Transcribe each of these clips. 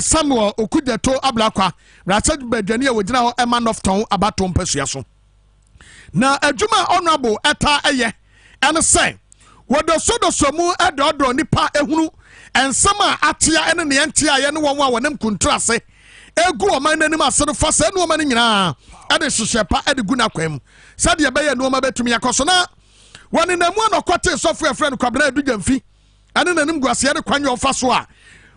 Samuel Okudeto Ablakwa Rachel Bedani wojina ho man of town abatom pesua so na adwuma honorable eta ene say wodo somu edodo nipa ehunu ensama atia ene ne entia ye ne won a wonem kuntrase egu oman nanim asere fa se ne oman nyina ade hyehepa ade gu na kwam sade be ye no ma betumi yakoso na woni namu anokote software friend kwabra adujamfi ane nanim guase de kwanyo fa so a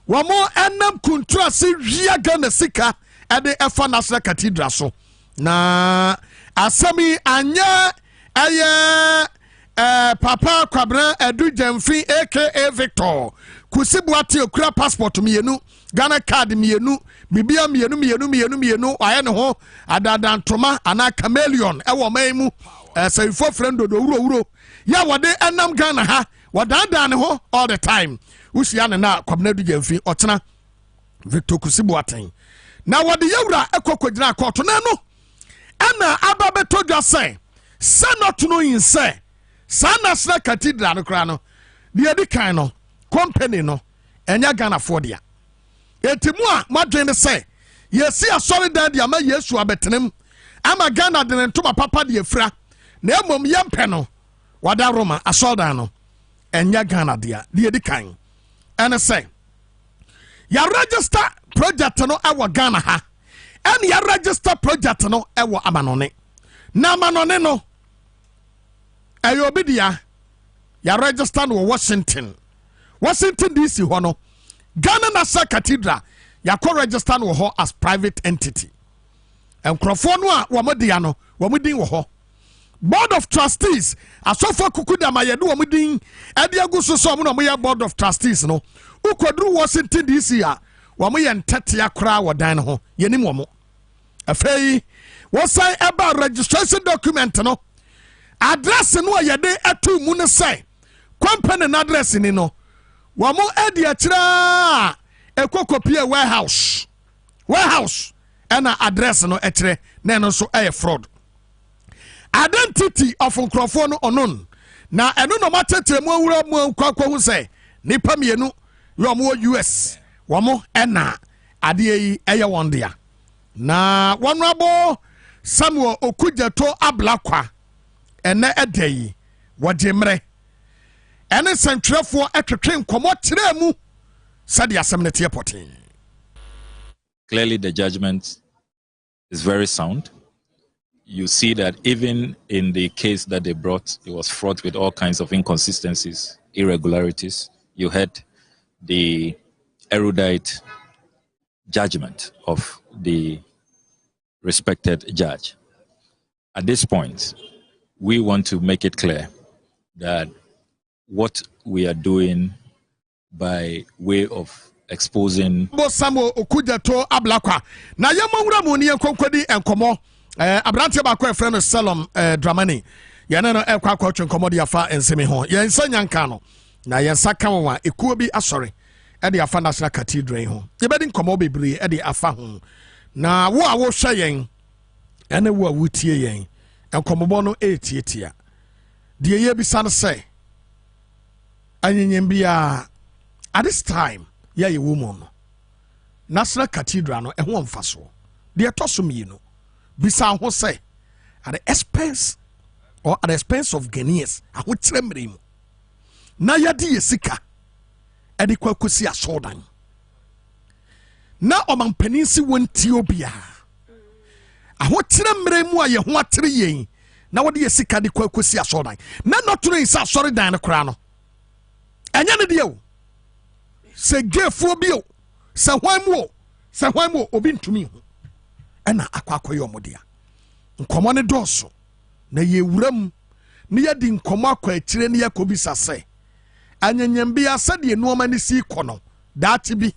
wamo enam kuntrase wia Ghana sika ade efa national cathedral so na asami anya papa kwabra adujamfi aka Victor Kasiebo ati okura passport mienu Ghana card mienu bibia mienu aye ne ho adadantoma ana chameleon ewo maimu sayfo friend do wuro ya wode enam Ghana ha wadada ne ho all the time usia ne na kwabna adujamfi otena Victor Kasiebo atan na wode yewura ekokodina koto na no ana ababeto dwase senate no inse national cathedral no kra no de edi kan no company no enya Ghana for dia etimu a madwene se yesi asori dan dia ma Yesu abetenem ama Ghana de ntoma papa de afra na emom yempe no wada Roma asori dan no enya Ghana dia de edi kan ene se ya register project no ewo Ghana ha en ya register project no ewo amanone na amanone no ayobidia ya register no Washington DC hono Ghana National Cathedral ya ko register no ho as private entity enkrofo no a womodia no womudin wo ho board of trustees asofo kukuda mayedu womudin ade aguso so mo no mo ya board of trustees no ukodru Washington DC a womoye ntete akra wodan ho yenim wo mo afei wo sai eba registration document no address no yede atu mu ne sai company na address ni no wamo edi akira ekokopie warehouse ena address no ekire na no so fraud identity of nkrofo no onon na eno no matete mu awura mu kwakwa hu sai nipa mienu yomo US wamo ena ade yi eye wondia na Honorable Samuel Okudeto Ablakwa ene edei wodemre ene sentwerefo etwetwe nkomo tiremu sade asemnete potin. Clearly the judgment is very sound. You see that even in the case that they brought, it was fraught with all kinds of inconsistencies, irregularities. You had the erudite judgment of the respected judge. At this point, we want to make it clear that what we are doing by way of exposing Samuel Okudeto Ablakwa na yamawura mu ne konkwadi enkomo abrante ba ko friend Salom Dramani yana no ekwa kwatwe enkomo de afa ensemi ho yen sanyanka no na yen saka wa ekuo bi asori e de afa national cathedral ho ye bedi enkomo bebre e de afa ho na wo a wo hwe yen ene wo a wutie yen enkomo no etietia de ye bi san say anyanyembia at this time ya ye woman national cathedral no ehwo mfaso de etosom yi no bisa ho say at the expense of Ghanaians aho tiremre mu na yade yesika ede kwakosi asodan na omampanin si wonti obia aho tiremre mu aye ho atere yen na wode yesika de kwakosi asodan na notoro insa asori dan no kra no enya ne de o se gefo bio se hwan mu obi ntumi hu ena akwakoyo modia nkomo ne doso na ye wuram ne ye di nkomo akwa akire ne yakobi sase anyanyambia sade nuoma ne si kono daati bi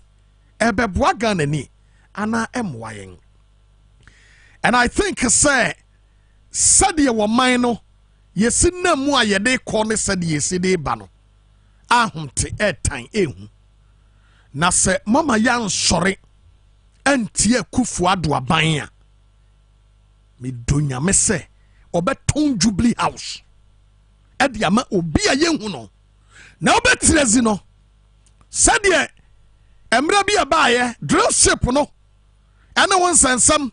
ebeboa Ghana ni ana emwa yen. And I think say sade wo man no yesi na mu ayede ko ne sade yesi de ba no ahumte etan ehu na se mama yan sore antie kufu ado aban a me donya me se obeton Jubilee House edi ama obi a yehu no na obetirezi no sade emre bi abaye drill ship no ene won sensam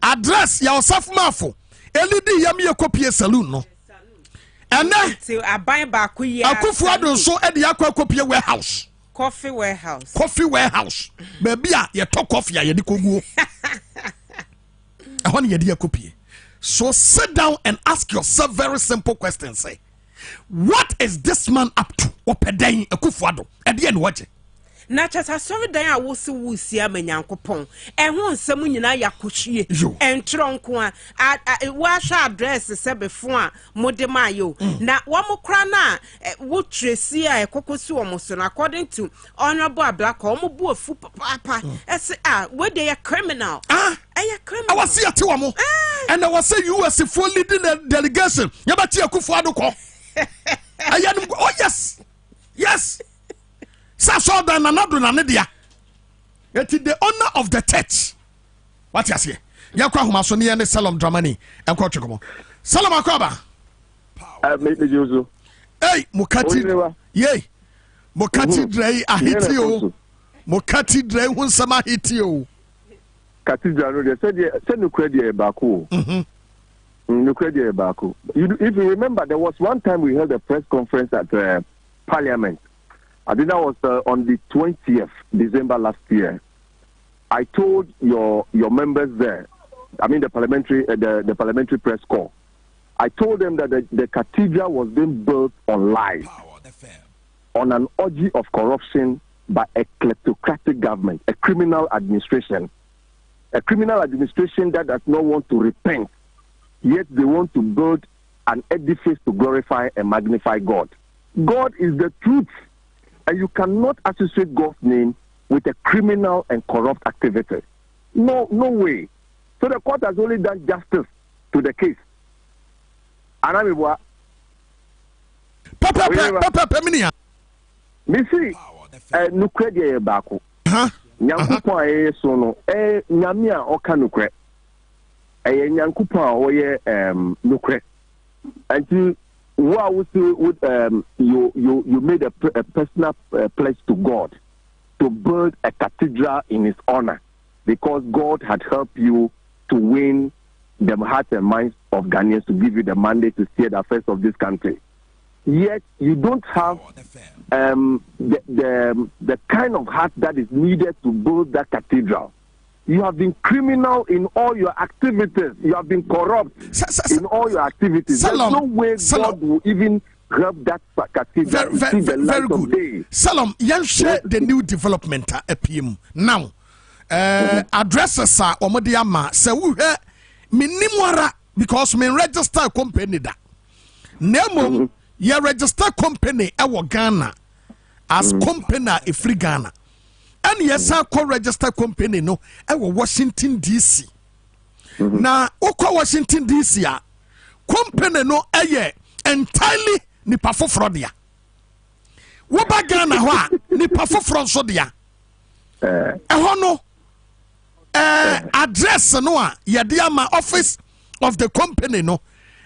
address ya osafmafo elidi yam ye kopie saloon no ene ti aban ba ku ya akufuado so e de akwa kopie warehouse coffee warehouse baby a ye to coffee a ye de koguo ehon ye de kopie. So sit down and ask yourself very simple questions. Say, what is this man up to? Opedain akufuado e de what? Na chata sorry dan a wo se wo sia manyankopon ehun nsem nyina yakohwie entronko a wa hwa address se befo a modema yo na wo mokra na wo tresi a ekokosi wo so na according to honorable Ablaka wo bu afu papa ese we dey a criminal criminal I was here to wo and I was say US for leading the delegation yabati akufuado ko oh yes so then another nanedia. It is the honor of the church. What you say? Yakwa humasoni and Salam Dramani and Kochikomo. Salam Akoba. Hey, Mukati. Yay. Mukati Dre a hitio. Mukati Dre Hunsama hitio. Cathedral, they said no credit Baku. No credit Baku. If you remember, there was one time we held a press conference at Parliament. I think that was on the 20th December last year. I told your members there, I mean the parliamentary press corps, I told them that the cathedral was being built on lies, on an orgy of corruption by a kleptocratic government, a criminal administration that does not want to repent, yet they want to build an edifice to glorify and magnify God. God is the truth. And you cannot associate God's name with a criminal and corrupt activity. No way. So the court has only done justice to the case. Anamiwa. Papa, minia. Missy, no credit bako. Nyankupon aye so no. Nyame a oka nukre. Nyankupon a oye nukre. Until you made a personal pledge to God to build a cathedral in his honor because God had helped you to win the hearts and minds of Ghanaians to give you the mandate to steer the affairs of this country. Yet you don't have the kind of heart that is needed to build that cathedral. You have been criminal in all your activities. You have been corrupt in all your activities. There's no way God will even help that cathedral. Very good. Salam, you share the new development at PM. Now, addresses are Omodiama. So we have minimum because me register company da. Nemo, you register company our Ghana as company a free Ghana. And yes, I call register company no, I was Washington DC. Now, Oko Washington DC, company no, entirely ni pafo frodia. Woba Ghana wa ni pafo fronsodia. Ehono, address no my office of the company no,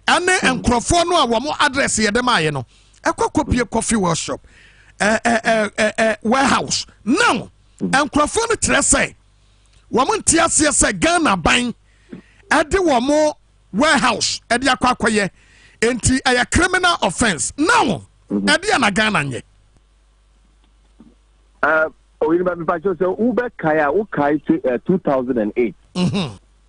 and enkrofo no wamo address yedema no. Ekwa copy coffee workshop, warehouse. Now. And Crawford say, woman Tiasia say Ghana buying at the Wamo warehouse at the Aquaquaye, and a criminal offense. Now, at the Ghana. Uber Kaya Ukai 2008.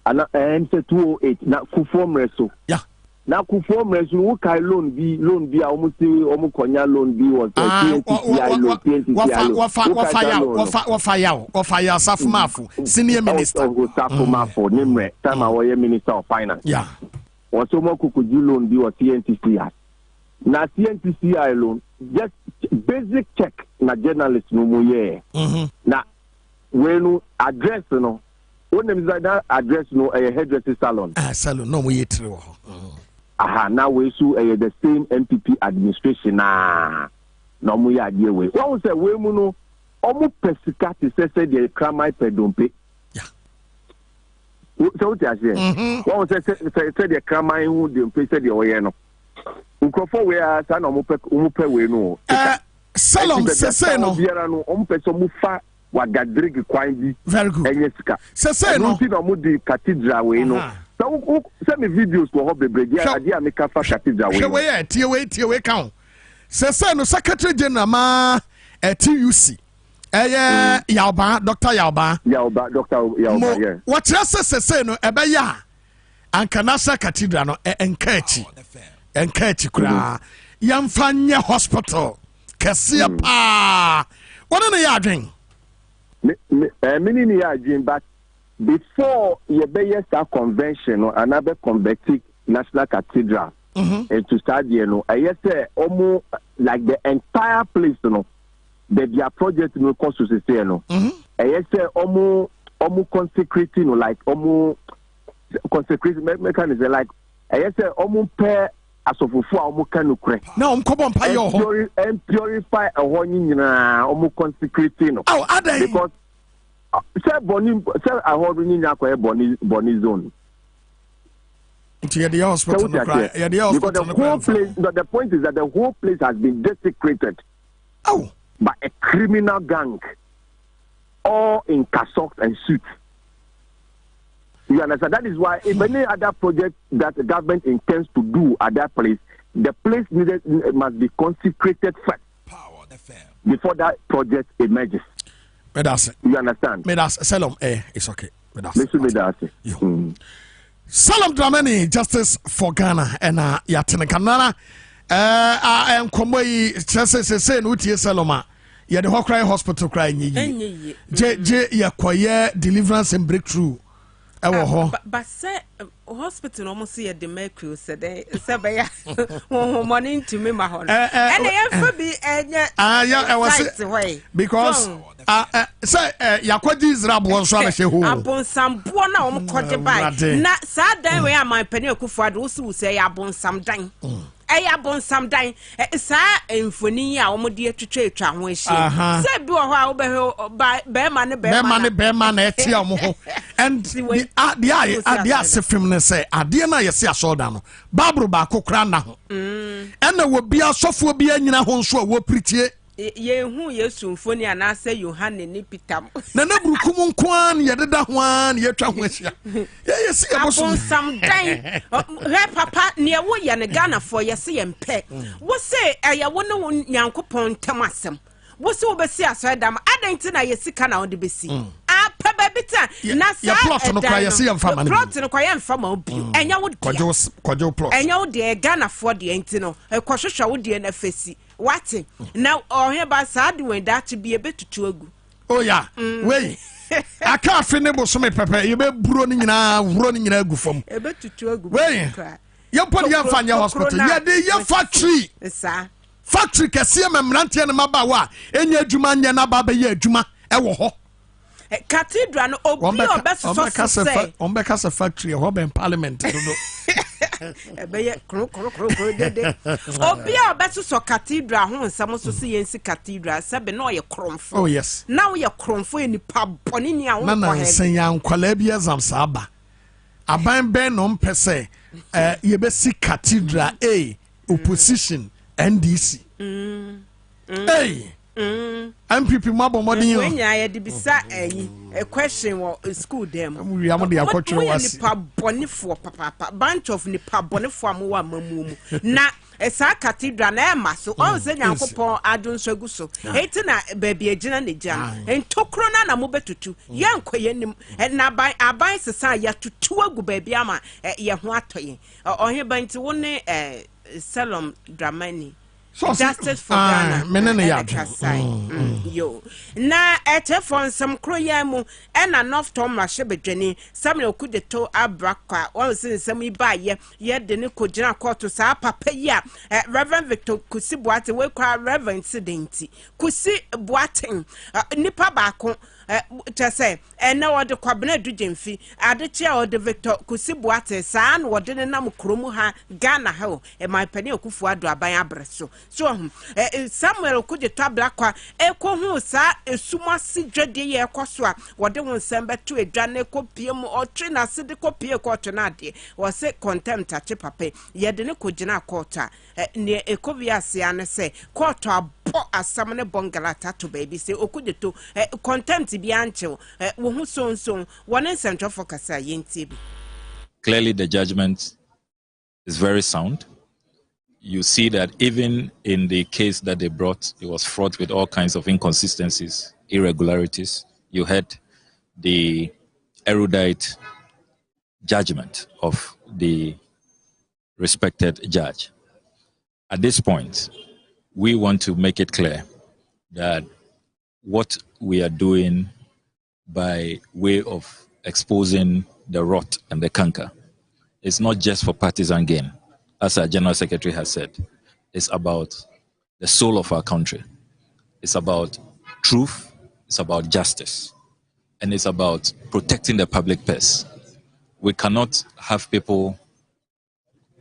And 208. Now, Kuform Reso. Yeah. Now, Kuform Reso, Ukai loan be almost Omukonya loan be was TNTCI loan. Wafaya Safumafu, senior minister. Safumafu, Nimre, time I was minister of finance. Yeah. Was Omokuku loan be was TNTCI. Now, TNTCI loan, just basic check na journalist no muye. Now, when address no, when them that address no a hairdressing salon. Salon no muye true. Now we sue the same MPP administration na muye adie we. What was say we mu no omu persikati say the kramai pedompe. Yeah. So what you say? What was say the kramai who the say the oye no. Ukrofo we are sa na omu pe we no. Salon say no. Biara no omu pe so mu fa wagadrigi kwandi very good enyesika say no no mo di cathedral we no so send me videos for hobe bregi ade ameka fa cathedral we tie we count say no secretary general ma TUC Yauba Dr. Yauba yeah what just say no ebe ya anka national cathedral no enkachi kura yamfanya hospital Kasiebo what are you doing many are doing but before you be start convention or another convertic national cathedral and to start I say almost like the entire place their project no cost to say I say almost consecrating like almost consecrating mechanism like I say almost pair asofofo a omo kanukre na omkobo mpa yo ho and purify a ho nyina omo consecrate no because say boni say a ho nyina kwa boni zone into the hospital no cry the hospital the whole place the point is that the whole place has been desecrated by a criminal gang all in cassocks and suits. You understand? That is why if any other project that the government intends to do at that place, the place must be consecrated first before that project emerges. You understand? Salom, it's okay. Salom Dramani, Justice for Ghana, and Yatenekanana, I am Komoi, Chesses, say, Nuti Saloma. Ya the Hawkeye Hospital crying ye. J. Yakoye deliverance and breakthrough. But say hospital almost see the mercury said say morning to me my hon. And I be I was because say Yakwaji Israel was so shehu. Upon some bona koje by. Na sad dan we am my penny Akufo-Addo so say abon some dan. Abon some dan sa emfoni a omode atwetwa ho ahie. Say bi wo ho a wo be man na etia mo ho. And the sefim say ade na yesi asoda no babru ba kokra na ho ena wo bia sofo bia nyina ho nso a wo pritie ye hu yesu mfoni ana say Yohane ni Peter na na brukum nkoan ye deda ho an ye twa ho ahia ye yesi ye boso some time he papa ne wo ye ne Ghana for yesi ye mpe wo say eye wo ne Nyankopon tamasem wo say wo besi asodam adanti na yesi kana wo de besi Pababita, Nasa, plot no cry, see him from plot and quiet from Obi, and you would quadro plot, and you dear Ghana for the Antino, a quashusha would dear FSC. What now, or hereby sad when that to be a bit too good. Oh, yeah, wait. I can't finish some pepper, you be running in a good form. A bit too good. Wait, you put your fan your hospital, yeah, the factory, sir. Factory Kasiebo Mranti and Mabawa, and your Jumanya Nababa, Juma, Ewo. Cathedral no obi obese so say on because a factory hob in parliament be dede obi obese so cathedral ho nsam so se yensi cathedral sabe no ye kromfo oh yes now ye kromfo eni pa boni ni a wo na nsen ya nkwala bi exam saba aban ben no mpese ye be si cathedral opposition NDC hey MPP mabo modin when ya de bisa a question wo school dem we am de akotwere was ni pa bonifo papa bunch of ni pa bonifo am wa mamumu na esa cathedral na maso o se Nyankopon adonso aguso eti na baby agina ne gya entokro na mo betutu ye nkoye nim na aban sesa ya tutu agu baby ama ye ho atoye ohe banti wo ne Salom Dramani Justice for Ghana. Yo. Na etefon some kroyamu and enough Tom Mashebedjeni, Samuel could the toe abraka, all since some by ye didn't could jina court to sa papa ya, Reverend Victor Kasiebo we cry Reverend Sidenti, Kusi Boating, Nipa Bako. Just say, and now the cabinet do Jimfi, add the chair or the Victor Kasiebo san or didn't know Kromuha, Ghana ho, and my penny Akufo-Addo by Abreso. So, Samuel could the tabla, Eco who sa a suma si dready ye coswa, what they won't send back to a Janeco PM or Trina Sidico Pia Cortonati, or say contempt at Chipape, yet the Nicojana quarter, near Ecovia Siana say, quarter po asam ne bongalata to baby say okudeto contempt bi anche wo hu so one central focus a yenti bi. Clearly the judgment is very sound. You see that even in the case that they brought, it was fraught with all kinds of inconsistencies, irregularities. You had the erudite judgment of the respected judge. At this point, we want to make it clear that what we are doing by way of exposing the rot and the canker is not just for partisan gain, as our General Secretary has said. It's about the soul of our country. It's about truth. It's about justice. And it's about protecting the public purse. We cannot have people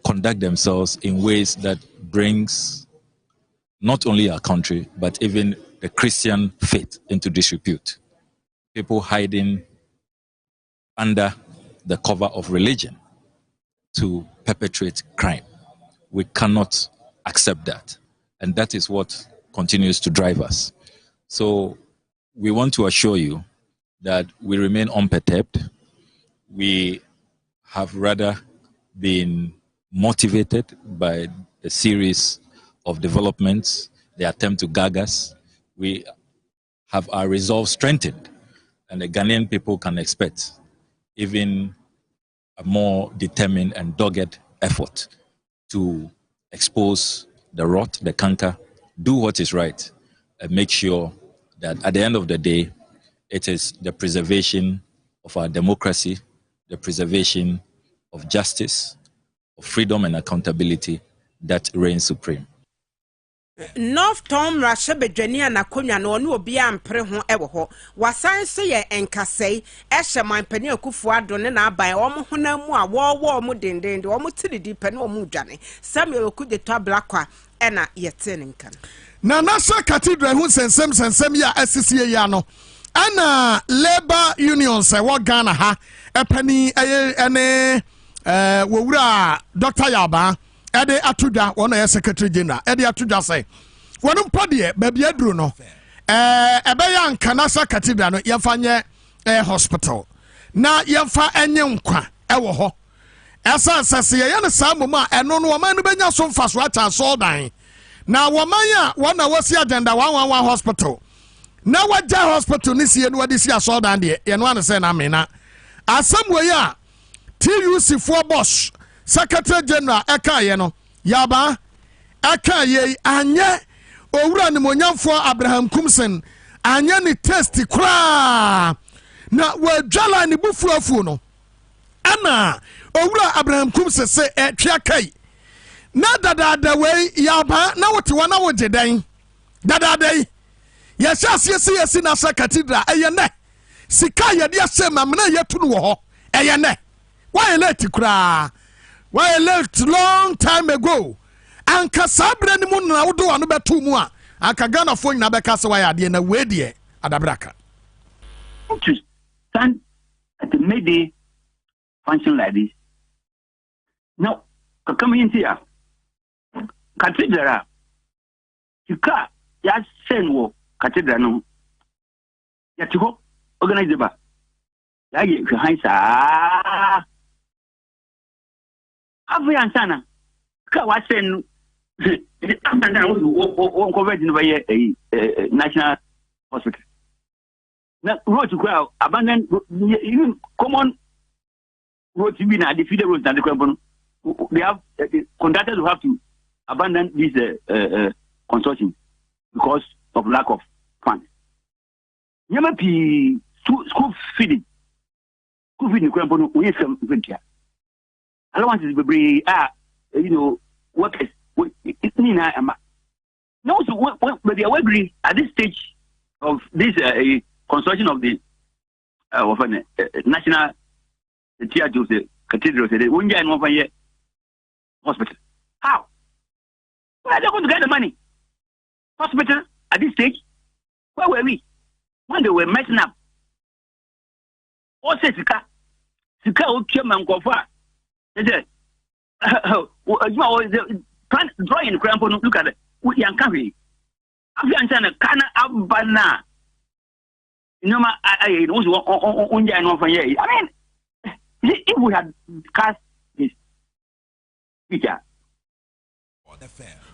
conduct themselves in ways that brings not only our country, but even the Christian faith into disrepute. People hiding under the cover of religion to perpetrate crime. We cannot accept that. And that is what continues to drive us. So we want to assure you that we remain unperturbed. We have rather been motivated by the series of developments, the attempt to gag us. We have our resolve strengthened, and the Ghanaian people can expect even a more determined and dogged effort to expose the rot, the canker, do what is right, and make sure that at the end of the day, it is the preservation of our democracy, the preservation of justice, of freedom and accountability that reigns supreme. North Tom Rasha Bedwania na konya no onu obi ampre ho ewo ho wasan so ye enkasei ehye manpani akufo ado ne na aban wo ho na mu a wo mo dendende wo mo tiridi pe na wo mu dwane Samuel okudeto blakwa ena yete ne nkan na National Cathedral hu sensem ya asisie ya no ana labor unions wo Ghana ha epani ene wowura Dr. Yaba ede atuda wona ye secretary general ede atuda say wonu mpode baby aduru no ebe ya nka National Cathedral no yemfa nye hospital na yemfa enye nkwa ewo ho esa sese ye ne samom a eno no woman no benya so mfa so acha so dan na woman a wona wasi agenda 111 hospital na waja hospital ni sie no wadi si aso dan de ye no an say na me na asem we ya TUC for boss Secretary General Ekaye no Yaba Ekaye anye owura ni monyamfo Abraham Kumsen anye ni test kura na wadwala ni bufuafu no ana owura Abraham Kumsen se etwa kai na dada we Yaba na wote wana woje dan dada ya yesi na Cathedral eyene sika ye de asem amna yetu no ho eyene why late kura why left long time ago anka sabre ni mu na wodo anu betu mu a anka Ghana fo nyina beka se why ade na we de adabraka to stand at the May function like this. Now, come in here. Cathedral. You can't just send wo cathedral no. Ya tiko organize the ba. Ya ye behind sa. Avu ansana. Ka wa send the convert in by national hospital. Now, road to crowd, abandon even common road to be now defeated roads and the company. They have conductors who have to abandon this consortium because of lack of funds. Yamapi school feeding. School feeding company we some venture. Allowances will be workers. It's no, so but they are agree at this stage of this construction of the national theatre of the cathedral. They won't get one year hospital. How? Where are they going to get the money? Hospital at this stage? Where were we? When they were messing up. What says Sika? Sika Chairman Kofa. They said, drawing the cramp, look at it. We can't carry. After the Kana Abana. No, I was on for years. I mean, if we had cast this picture.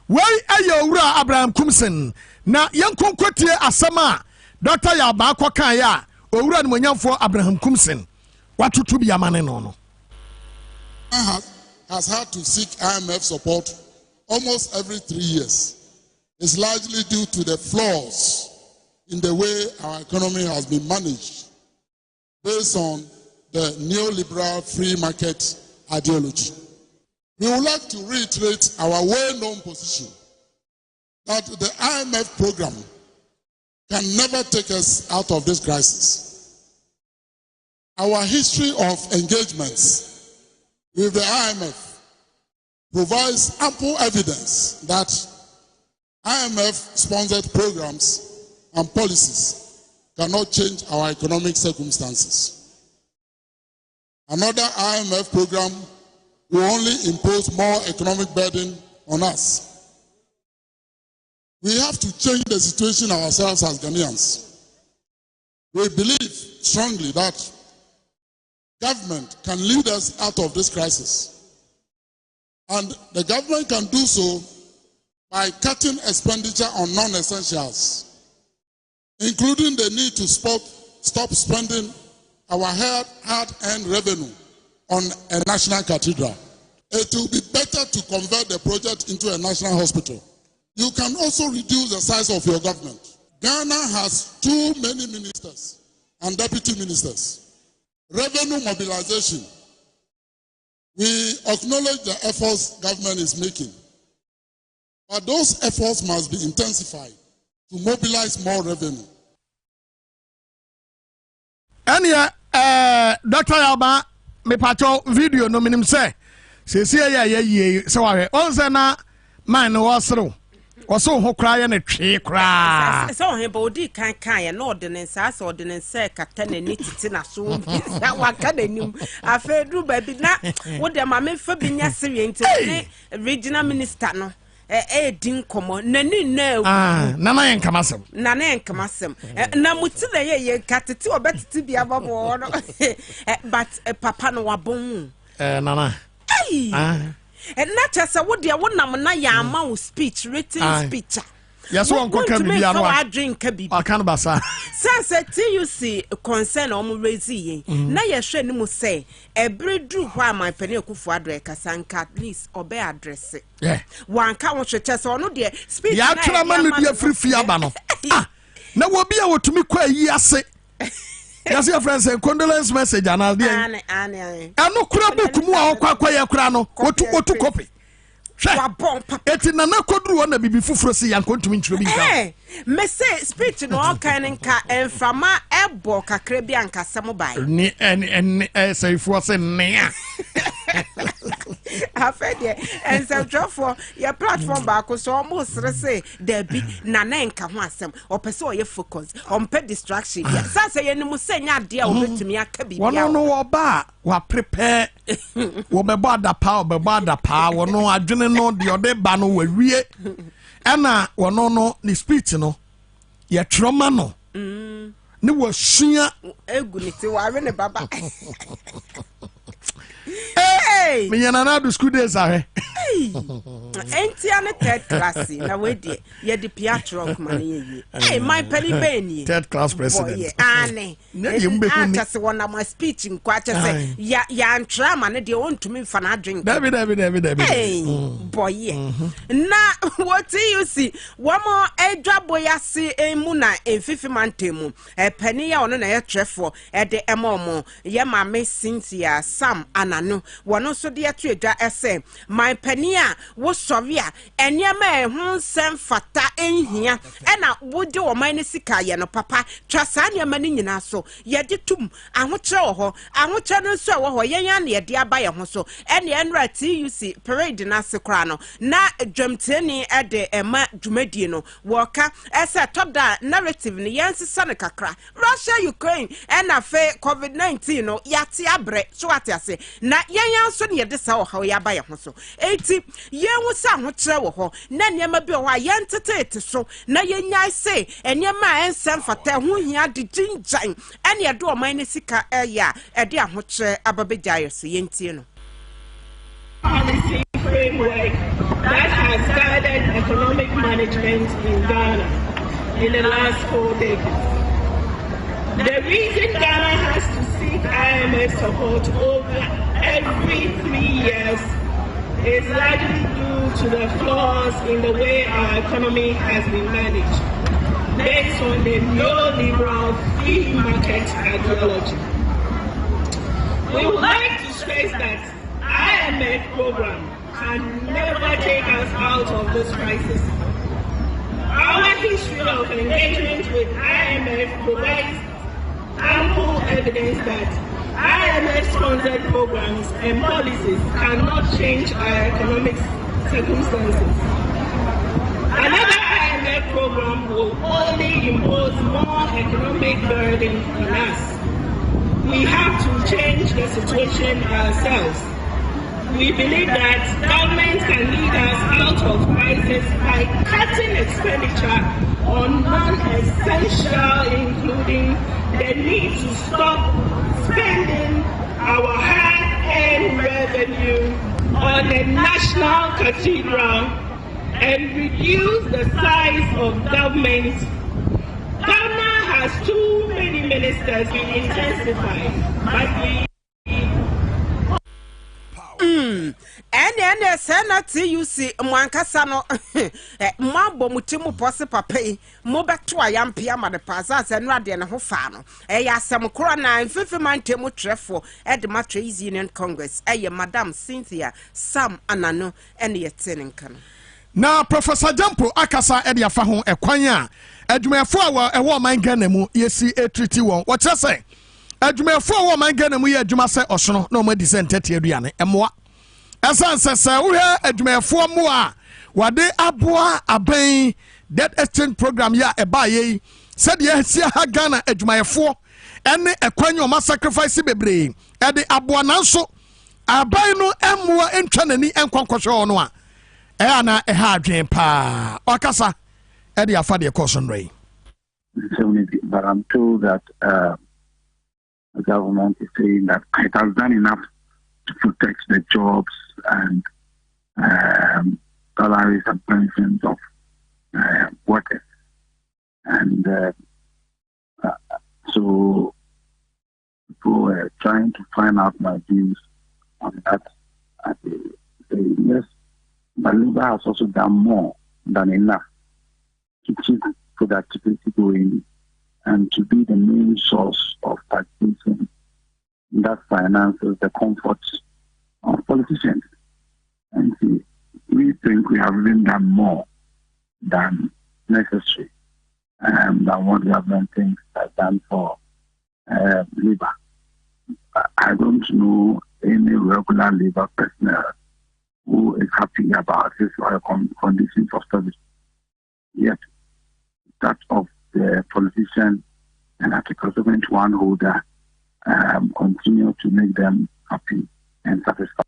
Why are you Abraham Kumsen? Now, young Kunkwati Asama, Dr. Yabako Kaya, or run when young for Abraham Kumsen. What to be a man in honor? Has had to seek IMF support almost every 3 years. It's largely due to the flaws in the way our economy has been managed based on the neoliberal free market ideology. We would like to reiterate our well-known position that the IMF program can never take us out of this crisis. Our history of engagements with the IMF provides ample evidence that IMF-sponsored programs and policies cannot change our economic circumstances. Another IMF program will only impose more economic burden on us. We have to change the situation ourselves as Ghanaians. We believe strongly that government can lead us out of this crisis. And the government can do so by cutting expenditure on non-essentials, including the need to stop spending our hard-earned revenue on a national cathedral. It will be better to convert the project into a national hospital. You can also reduce the size of your government. Ghana has too many ministers and deputy ministers. Revenue mobilization. We acknowledge the efforts government is making, but those efforts must be intensified to mobilize more revenue. And Dr. Alba, me pato video no minim say so ware on say na man no wasro waso ho kra ya na twe kra so he body kan ya no ordinance as ordinance say kata na ni titi na so ya waka na nim afedu ba bi na wo de ma me fa binya sewe nti regional minister no din komo nani na nana yen kamasem na muti na ye katete obetete bia babo no but papa no wabon nana na chasa wo de wonam na ya ama wo speech written speech yes won ko kan bia no I drink bi akan basa say TUC concern o raise yen na ye hwe ni mu say ebredu ho am pani akufu adre kasanka at least obe address wan ka wo hwete say ono de speech ya twa ma no bia frifia aba no na wo bia wotumi kwa yi ase yes your friends say condolence message ana de ano kura book mu a okwa ye kura no wotu copy eti na kodru wona bibi fufuro si yankontumi nturo bi nka me say speech no all kind nka enfama ebo kakra bi anka sem bai ni say for say nea afede and so for your platform back so almost say there be na nka ho asem opese o ye focus on pe distraction ya sa say ye ni mu say nya de a obetumi aka bi bia wono no oba wa prepare wo be bada pa wono adwene no de ode ba no wawie ana wono no ni speech no ye troma no ni wo sua egu ni ti wa re ne baba hey me yana na do school days are entia ne third class na we de ye de piatro kuma ne ye hey my penny beni third class president boy ane na ye mbeku ni atase wona my speech nkwa chese ya ntra ma ne de ontumi mfa na drink David hey boy na what you see womo edwabo yase emu na enfifi mantemu penny ya ono na ye trefo de emomo ye ma me Cynthia Sam anano wono so de atu edwa ese my penny a wo sori a enyema ehun sem fata enhia na wo de wo man ne sika ye no papa twa sa nyema ni nyina so ye de tum ahokere wo ho ahokere no so wo ho ye yan na ye de aba ye ho so ene enra TUC parade na sekra no na dwamteni de ema dwumadie no wo ka ese top da narrative ni yensesa ne kakra Russia Ukraine na fe COVID-19 no yate abre so ate ase na yan so ne ye de sa wo ha ye aba ye ho so enti yenwu sa ho kire wo ho na niam bi wo a yentete so na yenya se eniam a ensem fata ho hia de ginjan ene ye do oman ne sika eya e de ho kire ababejayo so yentie no policy framework that has guided economic management in Ghana in the last 4 decades. The reason Ghana has to seek IMF support over every 3 years is largely due to the flaws in the way our economy has been managed, based on the neoliberal free market ideology. We would like to stress that IMF program can never take us out of this crisis. Our history of engagement with IMF provides ample evidence that IMF-sponsored programs and policies cannot change our economic circumstances. Another IMF program will only impose more economic burden on us. We have to change the situation ourselves. We believe that government can lead us out of crisis by cutting expenditure on non-essential, including the need to stop spending our hard-earned revenue on the national cathedral and reduce the size of government. Ghana has too many ministers to intensify, but we ene senate you see mwankasa no mwabo mutimu pose papai mo beto ayampia ma de pasa se no ade ne ho fa no ya asem kro na mfefe mantemu trefo e de Trades Union Congress Madam Cynthia Sam Anano ene yetene nka no na Professor Jampo akasa e de afa ho ekwan a adwumayefo a ewo man Ghana mu yesi treaty won wo kire se adwumayefo a wo man Ghana mu ye adwuma se osono na o ma di se ntete aduane emoa esansese wo he adwumayefo mu a wade aboa aban debt exchange program ya eba ye said ye sia ha Ghana adwumayefo ene ekwan o ma sacrifice bebre e de aboa nanso aban no emoa entwa nani enkonkosho no a e ana e ha adwen pa okasa e de afa de course nrai. But I'm told that the government is saying that it has done enough to protect the jobs and salaries and pensions of workers. And so people were trying to find out my views on that. I say, yes, but Labour has also done more than enough to keep productivity going and to be the main source of taxation that finances the comforts of politicians. And see, we think we have even done more than necessary than what government thinks has done for Labour. I don't know any regular Labour personnel who is happy about his conditions of service. Yet, that of the politician and Article 71 holder continue to make them happy and satisfied.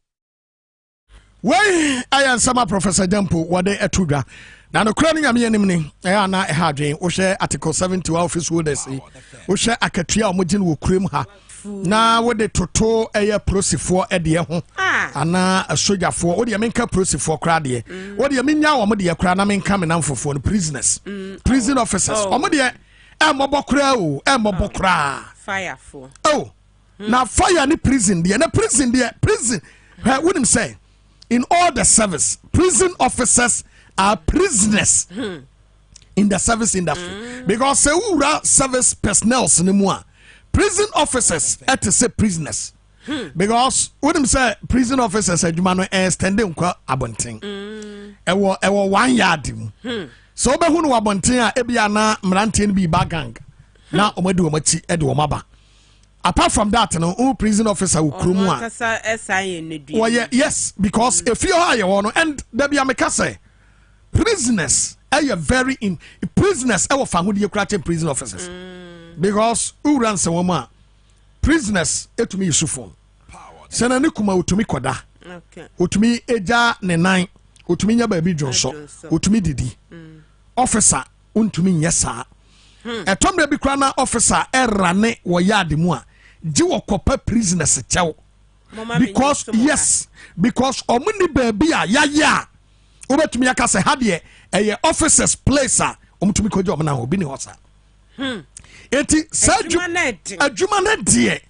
Why I am sama Professor Jampo wade etudwa na no kra nyame yanim ni na e ha adwen wo hye Article 70 office holders wo hye akatua o mogin wo kuram ha na wo de toto eye prosifo ede ho ana sojafo wo de menka prosifo kra de wo de menya wo mo de kra na menka me namfofo no prisoners prison officers o mo de mobokra o mobokra fire for na fire ni prison de na prison what him say in all the service prison officers are prisoners in the service industry because service personnel anymore. Prison officers at to say prisoners because what him say prison officers adwuma no extending kwa abonten ewo 1 yard so be hu no abonten a ebia na mranten bi bagang na omadu omati e de omaba. Apart from that, no prison officer will krumwa. Oh yeah, yes, because if you are your and there be a mekase prisoners are very in prisoners our family prison officers because who runs a woman prisoners etumi yusufon sena ni kuma utumi koda Okay. Utumi eja ne nan. Utumi nya baby jonso. Utumi didi. Officer untumi nyesa. Etomre bi kra na officer erane wo yard mu a. Ji wo kopa prisoners chew. Because yes, because omuni baby a ya. Obetumi aka se ha de eye officers place a omutumi ko je omna obi ni hosa. Enti adwuma na de.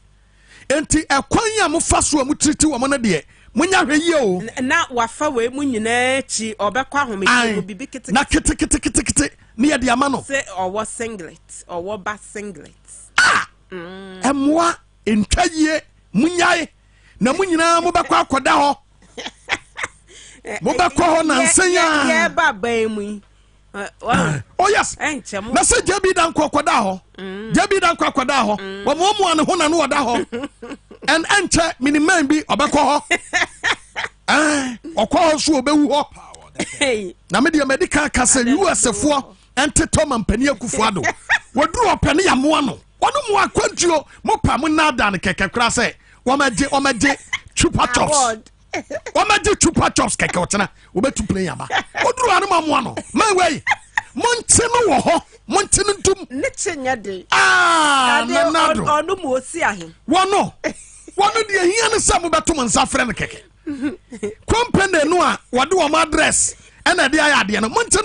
Enti ekwan ya mo fa so mu triti wo mo na de. Munya hweye o. Na wafa we mu nyina chi obekwa ahometi bibi kete. Na kete ne ye de ama no. Say owo singlet, owo ba singlet. Emwa entwaye munyae na munyina mo bekwa akoda ho. Mo bekwa ho na nsenya. Ye ba ban mu. Oh yes. Na se jabi dan kokoda ho. Jabi dan kokoda ho. Wo mo mo ane ho na no oda ho. And enter minimum bi obekwa ho. Okwa so obewu ho. Na me de medical kase US fo ente Tom ampani akufo ado. Woduru opane ya mo ano. Wono mo akwantuo mo pa mo na da ne keke kra se wo maje chupa chops. Wo maje chupa chops keke otena wo betu play yaba. Woduru anu mo ano. Man wey monte no wo ho monte no ntum ne chenya de na do onu mo osi ahe wono de hia ne sam beto mo nsa frɛ ne keke company no a wode wo address na de ayade no monte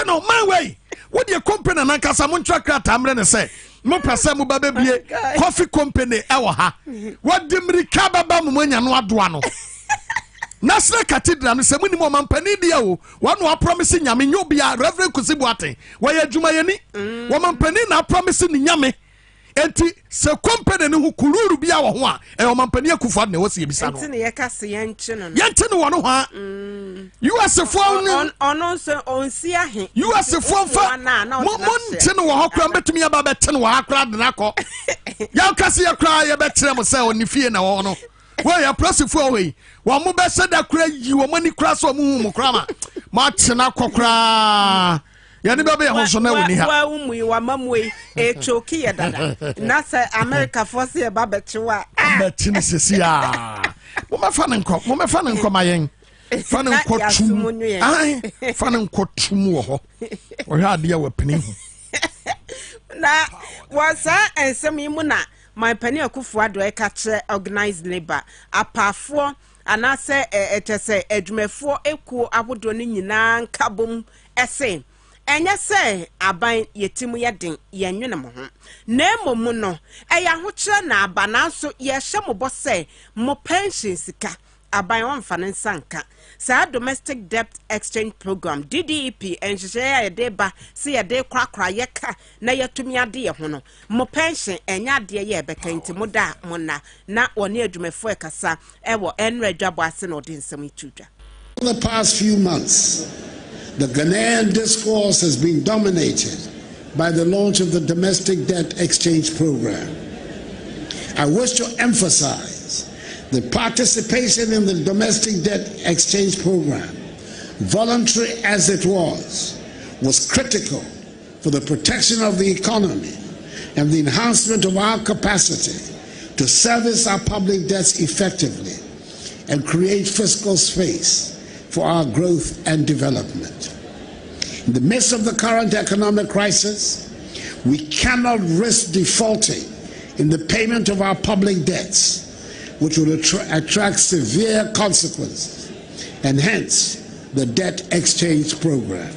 no man wey wo de company na kasa mo ntwa krata amre ne sɛ mo pese mo baba bie coffee company ɛwɔ ha wode mrika baba mo anya no adoa no National Cathedral no se munimo mampani dia o wanu a promise nyame nyobia Reverend Kasiebo aten waya adwuma yani wo mampani na promise ni nyame enti se company ne hu kuluru bia wo ho a e wo mampani akufo na wo se ebisa no enti ne yekase yente no wo no ha US fo no ono so onsi ahe US fo fa monte no wo ho kra betumi aba bete no wo ha kra de na ko ya kase ya kra ya betre mo se oni fie na wo no Well, you're pressing for away. One more best said that crazy, you were money crass or moon, crama. March and Akokra. Yanibaba also know when you have. We were mumway, a choky at that. Nasa America for see a babachua. But Tennessee. Mama fan and crop, Mama fan and comaying. Fan and quotum. Aye, fan and quotum. Or had the opening. Na was and some imuna. My penny akufo ado e catch organized labor apafo anase etese adwumefo ekuo abodo ne nyina nkabom ese enye se aban yetimu yeden yenwene mo ho na emomu no eya ho kire na aba na so ye hye mo bo se mo pension sika aban wonfa ne nsanka sa domestic debt exchange program DDEP enhyehyɛ ya de ba se ya de kwakra yeka na yatumi ade ye ho no mo pension enya de ye beka nti mo da mo na one adwumefo ekasa ewo enra dwabo ase na ode nsɛm itudwa. For the past few months, the Ghanaian discourse has been dominated by the launch of the domestic debt exchange program. I wish to emphasize the participation in the domestic debt exchange program, voluntary as it was critical for the protection of the economy and the enhancement of our capacity to service our public debts effectively and create fiscal space for our growth and development. In the midst of the current economic crisis, we cannot risk defaulting in the payment of our public debts, which will attract severe consequences, and hence the debt exchange program.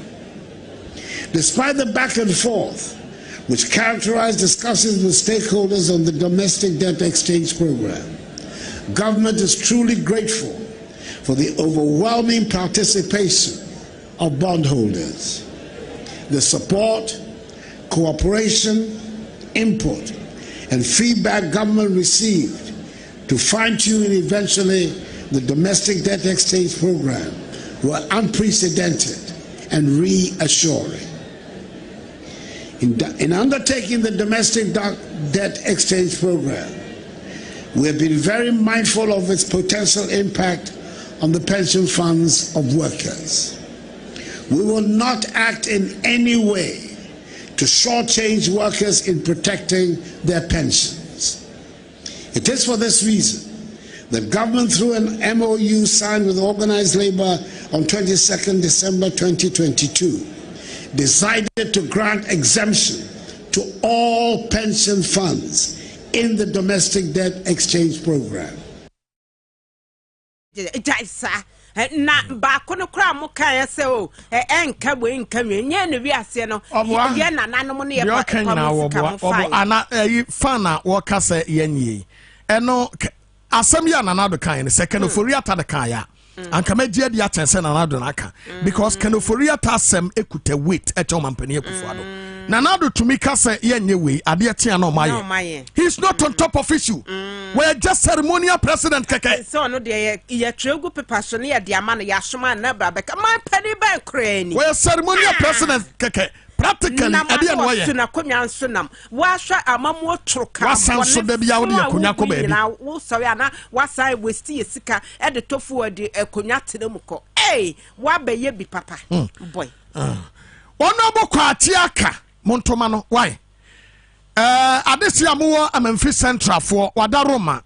Despite the back and forth which characterized discussions with stakeholders on the domestic debt exchange program, government is truly grateful for the overwhelming participation of bondholders. The support, cooperation, input, and feedback government received to fine-tune eventually the domestic debt exchange program were unprecedented and reassuring. In undertaking the domestic debt exchange program, we have been very mindful of its potential impact on the pension funds of workers. We will not act in any way to shortchange workers in protecting their pensions. It is for this reason The government, through an MOU signed with organized labor on 22nd December 2022, decided to grant exemption to all pension funds in the domestic debt exchange program. Na ba kono kra mo kan se o enka we nka nye ne wi ase no ye nananom no ye pa ana fana wo ka se yenye eno asem ya nanado kan ne second ofori ata de kan ya anka magia dia tense nanado naka because kanofori ata asem ekuta weight eto mampani ekufuado nanado tumi ka se yenye we ade tia na omaye he's not on top of issue we're just ceremonial president keke so no de ye tregu paper so ne ye de ama no ya soma na bra beka man pani ba krani we're ceremonial president keke practically ade no ye na konwa nsonam wa hwa amamo troka wasan so da bia wo de akonya ko ba bi na wo sorry ana wasan westi esika e de tofu de akonya tenam ko wa be ye bi papa boy ono bokwa atiaka montoma no why adesi amuwo amemfi central for wadaroma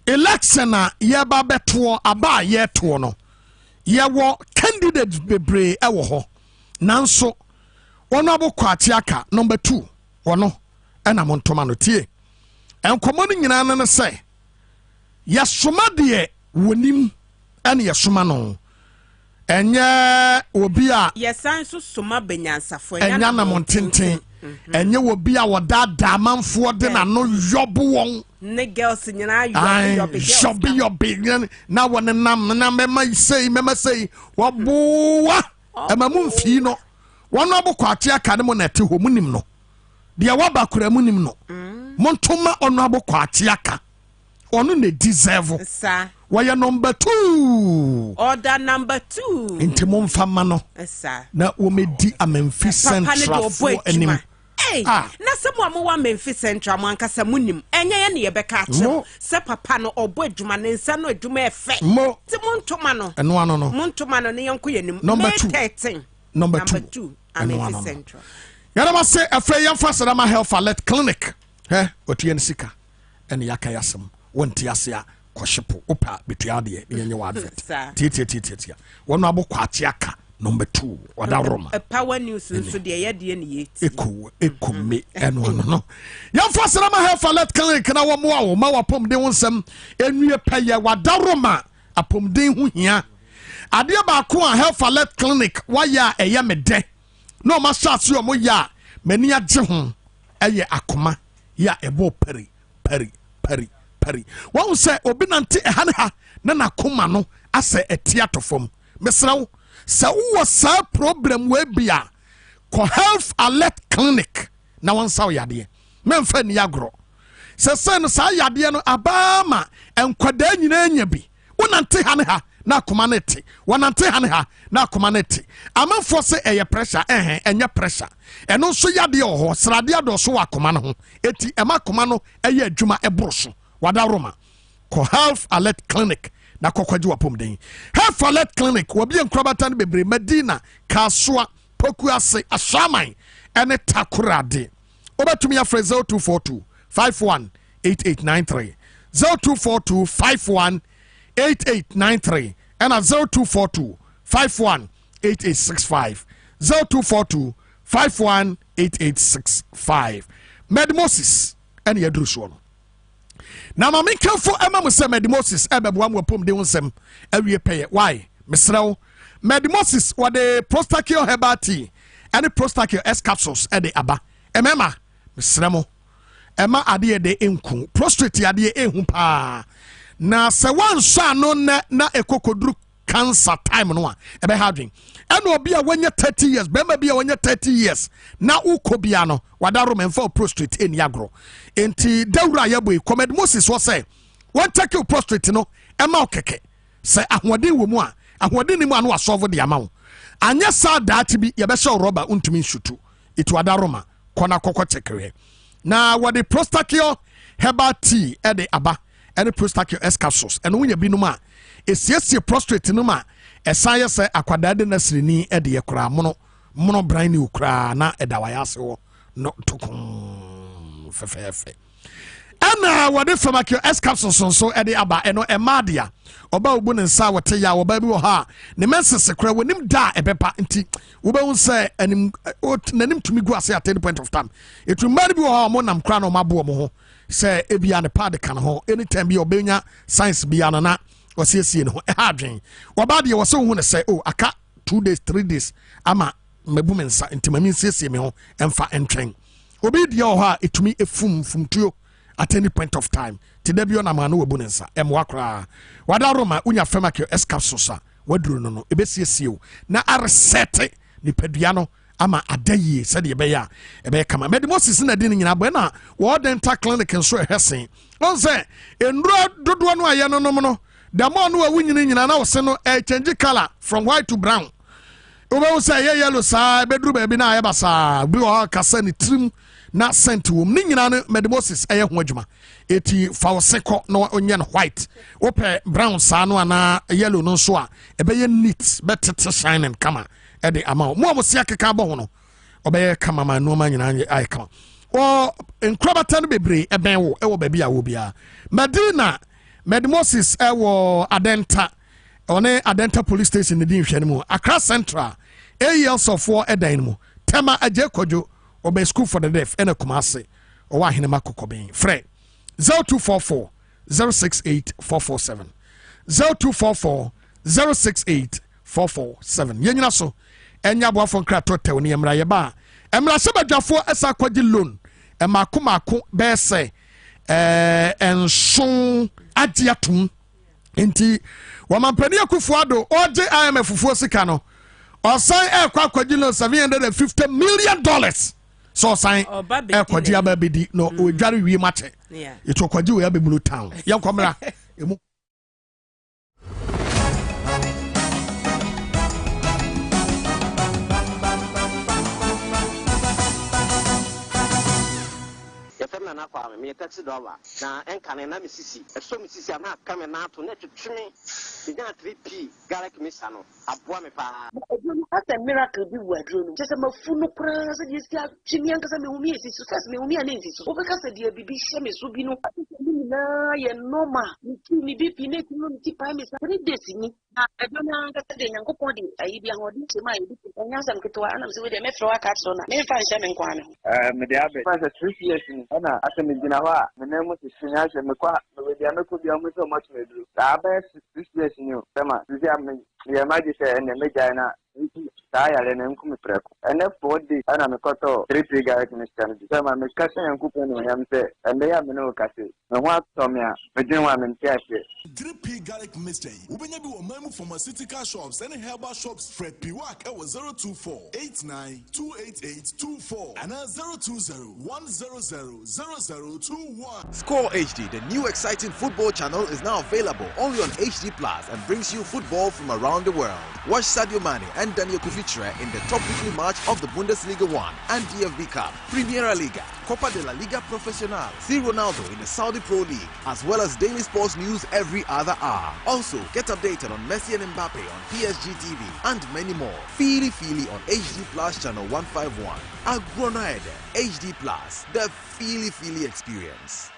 election na yeba beto aba yeto no yewo candidate bebre ewo ho nanso wono abokwa atiaka number 2 wono ena montoma no tie enkomo no nyina no se yasoma de wonim ene yasoma no enye obi a yesan so soma benyansafo enya na montenten enye obi a wodada manfo de na no yobo won ne girls nyina yobi na won nam na mema sei woboa emamu mfi no wono abokwate aka ne mo na te ho munim no de waba kura munim no montoma ono abokwate aka ono ne deserve sa waya number 2 order number 2 inti momfama no na womedi amemfi central for enim na se mo amwa Memphis Central mo ankasa munim enye ye ne ye beka ache se papa no obo adwuma ne nsa no adwuma efe ti montoma no eno ano no montoma no ne yenko yenim number 2 number 2 Memphis Central yara ma se afa yamfa Sadama Health Alert Clinic otuye nsika ene yakayasem wonti asea koshipo opa betua de yenye wa advert titia wono abokwa atiaka number 2 wadaroma power news nso de ye de ne yeti ekome eno no yamfa Sadama Health Alert Clinic na wo mo awo ma wapom de wonsem enue peye wadaroma apom de hu hia ade ba ko a Health Alert Clinic waya eye mede no ma shase o mo ya mani age ho eye akoma ya ebo peri wọ́n sẹ́ obi nante ẹ̀hánì ha na koma no asẹ̀ ẹ̀tí atọ̀fọ̀m mẹsàrẹ́wò sẹ́ wọ́n sẹ́ problem wẹ́ bia kọ Health Alert Clinic na wọ́n sá yadeɛ mẹ́nfẹ́ ni agorɔ sẹ́sẹ́ no sá yadeɛ no abaama nkwadaa nyinaa nya bi wọ́n nante ha ne ha na koma no ti wọ́n nante ha ne ha na koma no ti amanfoɔ sɛ ɛyɛ pressure ɛnyɛ pressure ɛno nso yadeɛ wɔ hɔ sradeɛ adɔso wɔ akoma no ho eti ɛma akoma no ɛyɛ adwuma ɛboro so wadaroma ko Health Alert Clinic na kokwaji wapom den Health Alert Clinic wabi enkrabata ne bebre Medina Kasua Pokuase Ashaman ene Takoradi obatumi ya frɛ 0242 518893 0242 518893 and 0242 518865 0242 518865 Medmosis ene yadru so no na ma me kafo ema mo se Medimosis ebeboa mo pom de wonsem awie peye why mesrew Medimosis wade prostachio herbal tea and prostachio S capsules e de aba emema mesremo ema ade de enku prostate ade ehu pa na se wanso ano na ekokodru cancer time no a ebe hadwen eno obi a wanya 30 years bema bia wanya 30 years na ukobia no wadaro memfa prostate eni agro enti dawura yabo command Moses wo say won take your prostate no ema okeke se ahoden wo mu a ahoden ni mu anu asolve de amawo anya sa daati bi ye be show rubber untumi nsutu itu wadaro ma kona kokko chekere na wade prostachio herbal tea e de aba ene prostachio S capsules eno wunya binum a esiesie prostate no ma esaye se akwadade na sirini e de yekura mono brand ni ukura na edawaya se wo no tokon fefefe ɛna wɔde Pharmacare S capsules so ɛde aba ɛno ɛmaadia ɔba obu ne nsa wɔte ya ɔba bi wɔ ha ne menses kora wɔnim da ɛbɛpa nti wobɛhu sɛ anim nanim tumi gu ase at any point of time ɛtu mmaa no bi wɔ ha ɔmo nam kora na ɔmo aboɔ mo ho sɛ ebia ne pad ka no ho anytime bi ɔbɛnya science bia no na ɔsiesie ne ho ɛha adwen wɔba deɛ wɔsɛ wohu ne sɛ aka 2 days 3 days ama mabu me nsa nti mami nsiesie me ho ɛmfa ɛntwɛn obi deɛ wɔ hɔ a ɛtumi fumtuo at any point of time ti da bi ɔnam ano wabu ne nsa ɛmoa koraa wada roma wonya Pharmacare S capsules a waduru no ɛbɛsiesie wo na aresɛte nipadua no ama ada yie sɛdeɛ ɛbɛyɛ a ɛbɛyɛ kama medimosis na di no nyina bɔ na wɔ dental clinic nso ɛhwɛ sen ɔn sɛ nduro dodoɔ no ayɛ no nom no damo no awu nyina na wɔse no change color from white to brown wobɛwo sɛ ɛyɛ yellow saa ɛbɛduru baabi na ayɛ basaa bi wɔ kasa ne tirim na scent wom ne nyina no medimosis ɛyɛ ho adwuma eti fa wo sekɔ na onyɛ no white wopɛ brown saa no ana yellow no nso a ɛbɛyɛ neat bɛtete shining kama ɛde ama mo a mo sia keka bɔ ho no ɔbɛyɛ kama ma nneɛma nyina ayɛ kama wɔ nkrabata no bebree ɛbɛn wo ɛwɔ baabi a wo bia medina medimosis ɛwɔ adenta ɔne adenta police station ne di nhwɛ no mu Accra Central AEL sɔfoɔ ɛdan no mu tema agye kwadwo ɔbɛ school for the deaf ɛna Kumase ɔwɔ ahenema kokɔbɛn frɛ 0244 068 447 0244 068 447 yɛnyina so ɛnya aboafo nkrato tɛw ne yɛmmra yɛba a ɛmmra hyɛ badwafoɔ ɛsa kwagye loan ɛmaako bɛɛ sɛ ɛnso agye atom nti wɔmampani akufoɔ ado ɔgye IMF fufuo sika no ɔsan ɛkɔ akwagye loan $750 million so ɔsan ɛkɔgye aba bɛdi no ɔdware wie makyɛ ɛtu ɔkɔgye wɔ yɛbɛbulu town yɛnkɔmmra ɛmu na kwa me taxi driver na enkane na misisi eso misisi na aka me na to na twetweme binya 3p garlic misa no aboa me pa asa miracle bi wadro no chese mafu no kura se die sia twemi anka se me humi esi so se me humi ana esi so obeka se die bibi hye me so bi no na ye normal ni bi pi ne ti no ti pa me sa 3 days ni na edona anka se de nyankopon de ayi bi ahodi che ma yi anya sam ketwa ana se we de me fro aka so na me fa hye me nkwa me me de abe fa 3 years ni ana asa me gina hɔ a me na mu sisinya hye me kwa me de ameko bi amu so much me duru ta ba 6 years ni o tema sisi am ye ma ji se ene me jai na saa yare na nku me preko ene 4 days ana me koto 3 garlic mixture no tema me kase yankopon no yam se ende ya me no kase me ho ato me a me dwen wa me ntiase 3p garlic mixture ubenya bi wo mamu pharmaceutical shops and herbal shops Fred Piwak e 02489288824 and 02010000021. Score HD, the new exciting football channel, is now available only on HD Plus and brings you football from around the world. Watch Sadio Mane and Daniel Kufitre in the top weekly match of the Bundesliga 1 and DFB Cup, Primera Liga, Copa de la Liga Profesional, see Ronaldo in the Saudi Pro League, as well as daily sports news every other hour. Also, get updated on Messi and Mbappe on PSG TV and many more. Feely on HD Plus channel 151. Agronaede HD Plus, the Feely experience.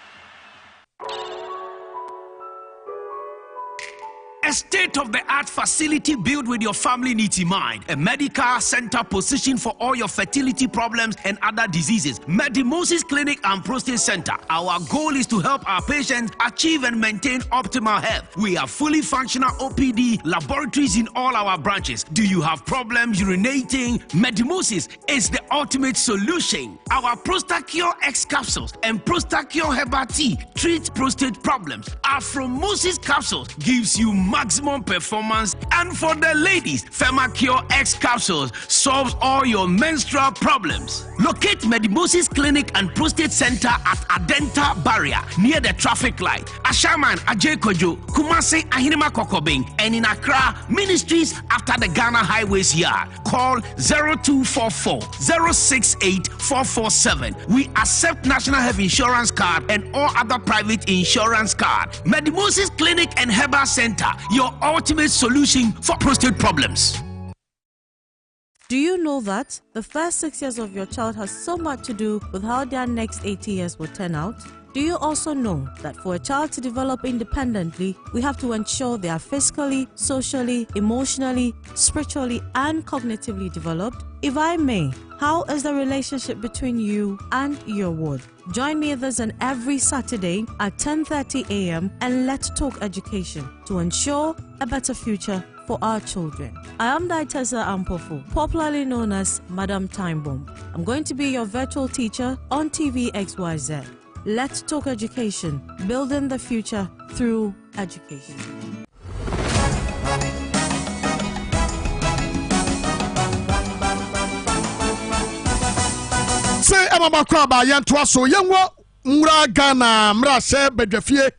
A state-of-the-art facility built with your family needs in mind. A medical center positioned for all your fertility problems and other diseases. Medimosis Clinic and Prostate Center. Our goal is to help our patients achieve and maintain optimal health. We have fully functional OPD laboratories in all our branches. Do you have problems urinating? Medimosis is the ultimate solution. Our Prostacure X capsules and Prostacure Herbal Tea treat prostate problems. Our Afromosis capsules gives you maximum performance, and for the ladies, Pharmacare X capsules solves all your menstrual problems. Locate Medimosis Clinic and Prostate Center at Adenta Barrier near the traffic light, Ashaman Ajekojo, Kumasi Ahinima Kokobing, and in Accra Ministries after the Ghana Highways Yard. Call 0244 068 447. We accept National Health Insurance card and all other private insurance card. Medimosis Clinic and Herbal Center, your ultimate solution for prostate problems. Do you know that the first 6 years of your child has so much to do with how their next 80 years will turn out? Do you also know that for a child to develop independently, we have to ensure they are physically, socially, emotionally, spiritually, and cognitively developed? If I may, how is the relationship between you and your ward? Join me this and every Saturday at 10:30 a.m. and let's talk education to ensure a better future for our children. I am Daitesa Ampofu, popularly known as Madam Time Bomb. I'm going to be your virtual teacher on TV XYZ. Let's talk education, building the future through education. Say Emma Kwaba Yantua so Yanwa Mra Ghana Mra Se Bedefie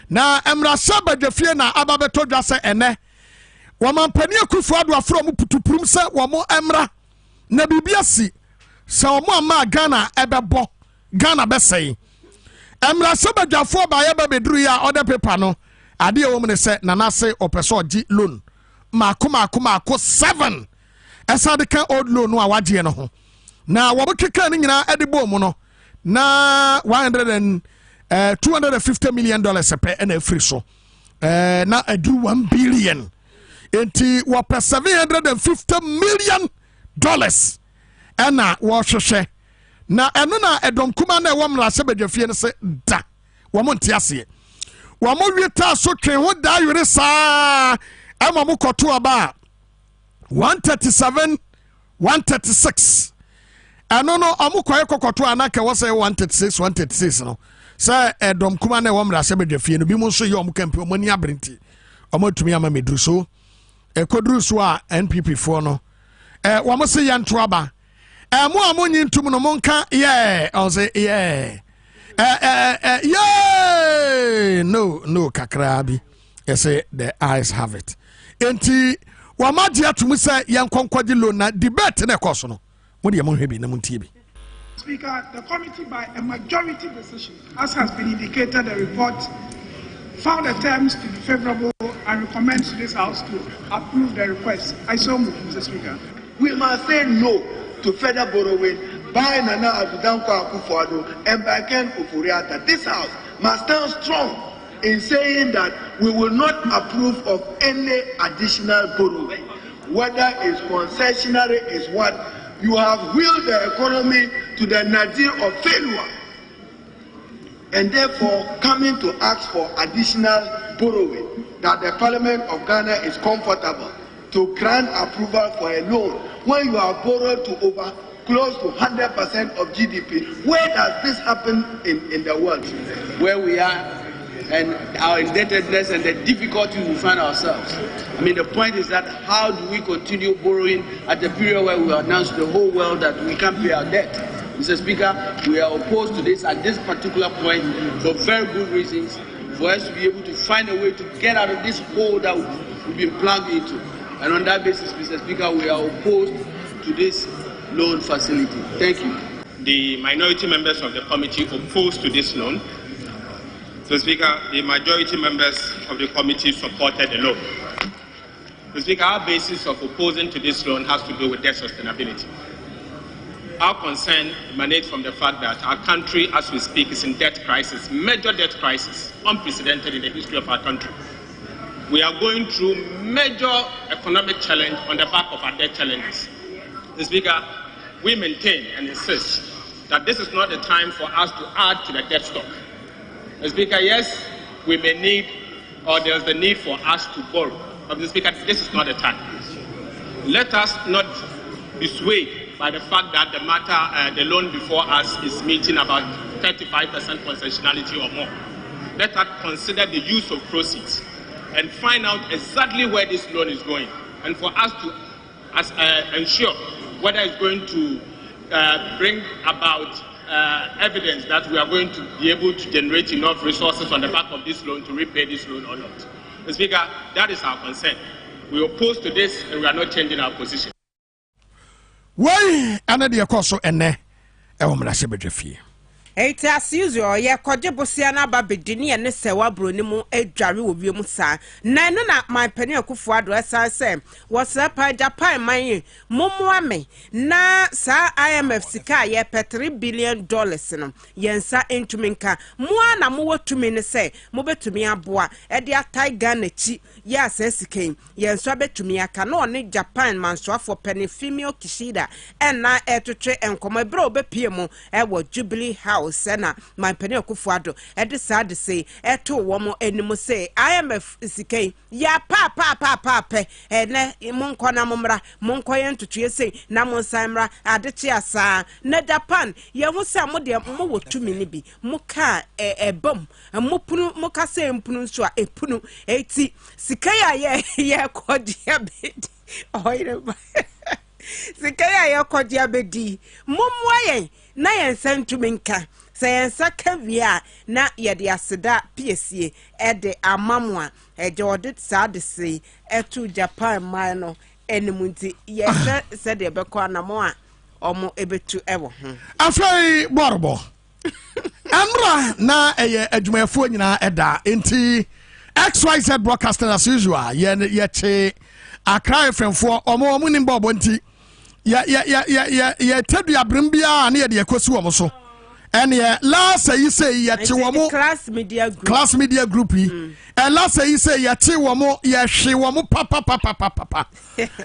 na Emra Se Bedefie na Ababeto Dwase ene Waman Pania Kufuadu afro mu putuprum se wamo Emra na bibiasi se wamo ama Ghana ebebo Ghana besei Emra Se Bedafo ba yeba bedru ya order paper no ade e wo me se nana se opeso gi loan mako 7 esa de kan old loan no awaje no ho na wabukeka ni nyina edibo mu no na 250 million dollars per na free so na adu 1 billion enti wapa 750 million dollars na wo hwehwe na eno na edom kuma na wo mra se badwafie ne se da wo mo ntiase wo mo wieta so twen ho da yure saa ama mo koto aba 137 136 ano no amukwaye kokoto anaka wo say 136 no say edom kuma na wo mra se badwafie no bi mo so ye omkampe omani abrenti omatumi ama medru so ekodru so a NPP fo no wo mo se yanto aba mo amonyi ntum no monka I say no kakrabi you say the eyes have it enti wa magia tumu say yankonkwaji lo na debate na ekoso no mo de mo hwebi na mo ntie bi. Speaker, the committee by a majority decision, as has been indicated, the report found the terms to be favorable and recommends to this House to approve the request. I so move, Mr. Speaker. We must say no to further borrowing by Nana Adudankwa Akufo-Addo and by Ken Ofori-Atta. This House must stand strong in saying that we will not approve of any additional borrowing, whether it's concessionary is what. You have wheeled the economy to the nadir of failure, and therefore coming to ask for additional borrowing, that the Parliament of Ghana is comfortable to grant approval for a loan when you have borrowed to over close to 100% of GDP. Where does this happen in the world? Where we are and our indebtedness and the difficulties we find ourselves. I mean, the point is that how do we continue borrowing at the period where we announce to the whole world that we can't pay our debt? Mr. Speaker, we are opposed to this at this particular point for very good reasons, for us to be able to find a way to get out of this hole that we've been plugged into. And on that basis, Mr. Speaker, we are opposed to this loan facility. Thank you. The minority members of the committee opposed to this loan. So, Speaker, the majority members of the committee supported the loan. So, Speaker, our basis of opposing to this loan has to do with debt sustainability. Our concern emanates from the fact that our country, as we speak, is in debt crisis, major debt crisis, unprecedented in the history of our country. We are going through major economic challenge on the back of our debt challenges. So, Speaker, we maintain and insist that this is not the time for us to add to the debt stock. Mr. Speaker, yes, we may need, or there's the need for us to borrow. But Mr. Speaker, this is not the time. Let us not be swayed by the fact that the matter, the loan before us is meeting about 35% concessionality or more. Let us consider the use of proceeds and find out exactly where this loan is going, and for us to ensure whether it's going to bring about evidence that we are going to be able to generate enough resources on the back of this loan to repay this loan or not. Mr. Speaker, that is our concern. We oppose to this and we are not changing our position. Why, another course ene, Eti as usual ye kwaje bosia na ba bedini ye ne sewa broni mu adware obi mu sa na no na my penny akufo address say was pa Japan man momoa me na sa IMF sika ye $3 billion no yensa entuminka moa na mo watumi ne say mo betumi aboa e de atai Ghana chi ya sesiken yenso betumi aka no ne Japan manso for penny female Kishida na etotwe enkomo bro obepie mu e wo Jubilee House Sena my penny okufuado e de sad say e to wo mo anim say IMF sikay ya pa pe e ne monko na momra monko ye ntotwe say na monsamra adeche asa na Japan ye ho say mo de mo wotumi ni bi mo ka bom mo punu mo ka say mpunu so a epunu eti sikay ya ye kodia bedi oire sikaya ya kodia bedi momwa yen na yen sentuminka sayen sakavia na yede aseda piesie ede amamwa eje odit sadese etu Japan man no enimunti ye se de beko anamo a omo ebetu ewo ho afei borbo amra na eye adwumayefo nyina eda enti XYZ broadcasting as usual ye che Accra FM4 omo ni bobo nti ya tedu abrimbia na ye de ekosi wo so ene last yi say ye che wo class media group yi last yi say ye che wo ye hwe wo papa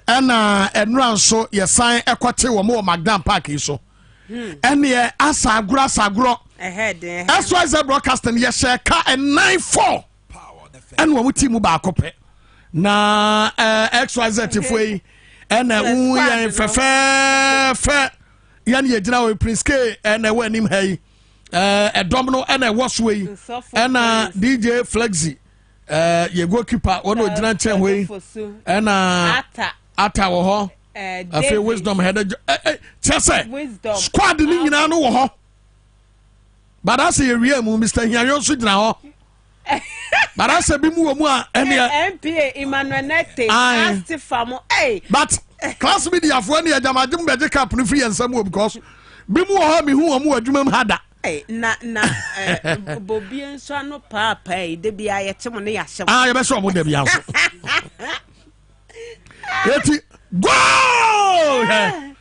ena enura nso ye san ekote wo Magdan Park yi so ene asagro SYZ broadcasting ye share ka 94 ene wo team ba akopɛ na XYZ tifoi ena u ya fefe yan ye gina we Prince K ena we anim hai edomno ena woso yi ena DJ Flexi ye goalkeeper ono gina nche hoi ena ata wo ho afi wisdom head chese squad ni nyina no wo ho badase ye wie mu Mr. Hianyo so gina ho Barasa bi mu omu a MPA Emmanuel Nete Astifamo but class media for any ajamadum be cap no free ensam because bi mu ho mi hu omu adwuma m hada na bobi enso ano papa de bia ye chemo ne ya hye ye be so omu de bia so eti go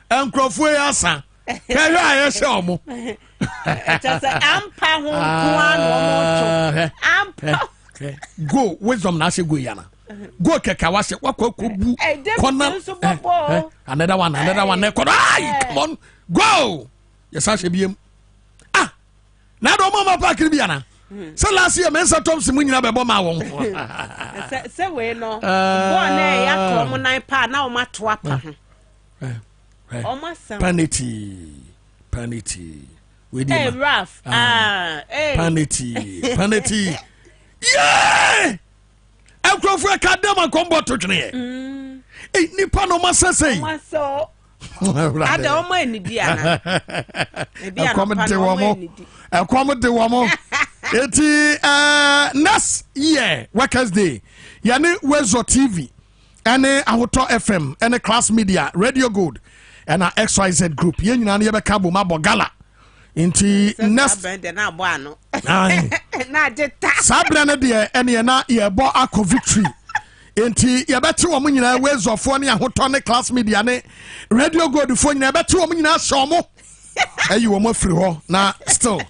enkrofo ya asa kayo aye hye omu just ampa ho kuano ampa go wisdom na say go yana go keka wase wakobu kona another one come on go yes I say biem na do mama park bi yana say last year mensa Thompson mu nyina bebo ma won say we no bo na ya kom nan pa na o mato apa o masam panity hey Raf hey panity yeah enkrofo academic combo to twene nipa no masasei maso ada o ma enidi ana komite womo eti next year workers day yani Wezo TV ene Ahoto FM ene Class Media Radio Good ena XYZ group ye nyina na ye be kabo mabogala inti next na bo ano na jeta sabra na de ene na ye bo akọ victory inti ye beti wo mu nyina Wezofo ne Ahoto ne Class Media ne Radio Good fo nyina beti wo mu nyina so mo ayi wo mo free ho na still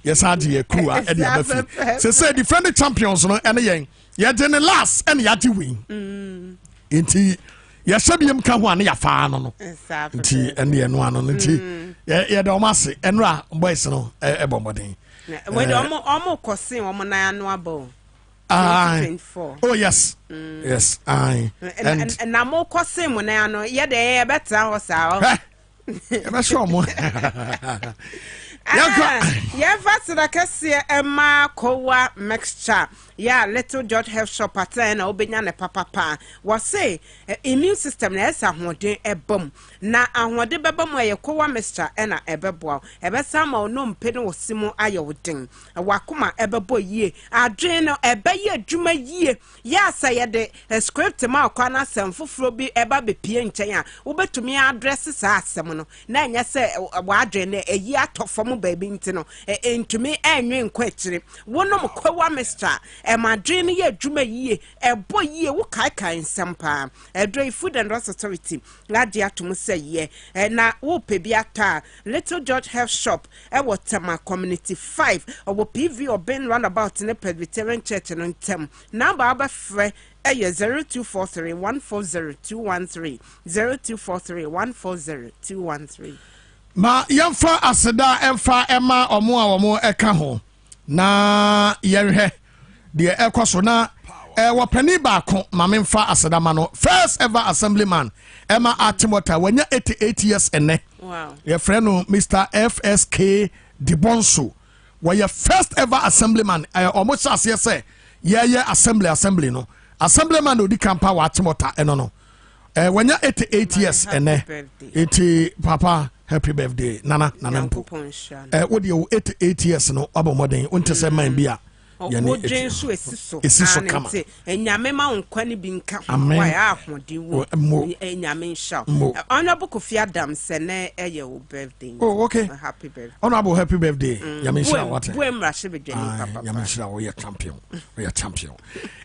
yes adi ye kuwa e de abafi say defending champions no ene yen ye de ne last ene ya di win inti ya sabiem ka ho ane ya fa no nti ene no ano nti ye de o mase enra boys no e bomboden we de omo kosin omo na anu abo 2024 oh yes yes and na mo kosin mo na anu ye de ye betra ho sa e be show mo yeah, Vasila Cassia Emma Kowa mixture. Yeah, Little George Health Shop at Obinyane Papa was say immune system as a hodin a bomb. Na a hode bebam ye Kowa mixture and a ebebo. Ebe sama no mpeno was simo ayoding. A wakuma ebebo ye. A drain a baye juma ye. Ya say de a script ma kwana sem fufrobi eba be pien chaya. Ube to me addresses as semono. Na ya say a wadrene a year to form mu baby ntino entumi enwe nkwetire wonom kwawa Mr. Emadre ne ye adwuma yie ebo yie wo kai nsempa edrey food and Drug Authority ngade atom say ye na wo pebi ata Little George Health Shop wo Tema Community 5 owo PV or Ben roundabout in the Presbyterian Church no ntem number aba frɛ 0243140213 0243140213 ma yamfa aseda emfa ema omo eka ho na yerhwe de ekoso na wapani baako ma memfa aseda ma no first ever assemblyman Emma Atimota wanya 88 years ene wow your friend Mr. FSK Dibonso were first ever assemblyman almost as you say assembly no assemblyman odi kampa wa Atimota eno no wanya 88 years ene eti papa happy birthday nana mpo what you 88 years no abomoden unte say man bia wo dwen so esiso kama enyame ma nkwani bi nka wa ya ahode wo enyame nsha honorable Kofi Adams ne eye wo birthday oh okay happy birthday honorable happy birthday nyame nsha what wo emrashe bedwani papa nyame nsha wo ye champion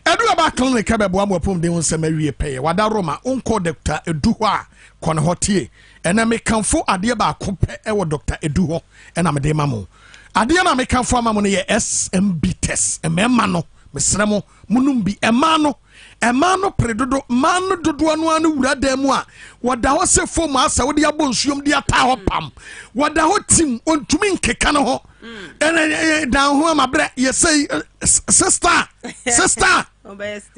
edu aba clinic be bo amopom de won awie peye wada roma unko Dr. Edu ho a kono hotie ena me kanfo ade ba kope e wo Dr. Edu ho ena me de mamo ade na me kanfo ama mo ne ye SMB test emema no mesremo munum bi ema no predodo man dodo anu anu wura demu a wada ho se fom asa wo de abonsuom de ata ho pam wada ho tim ontumi nkeka no ho dan ho amabre ye say sister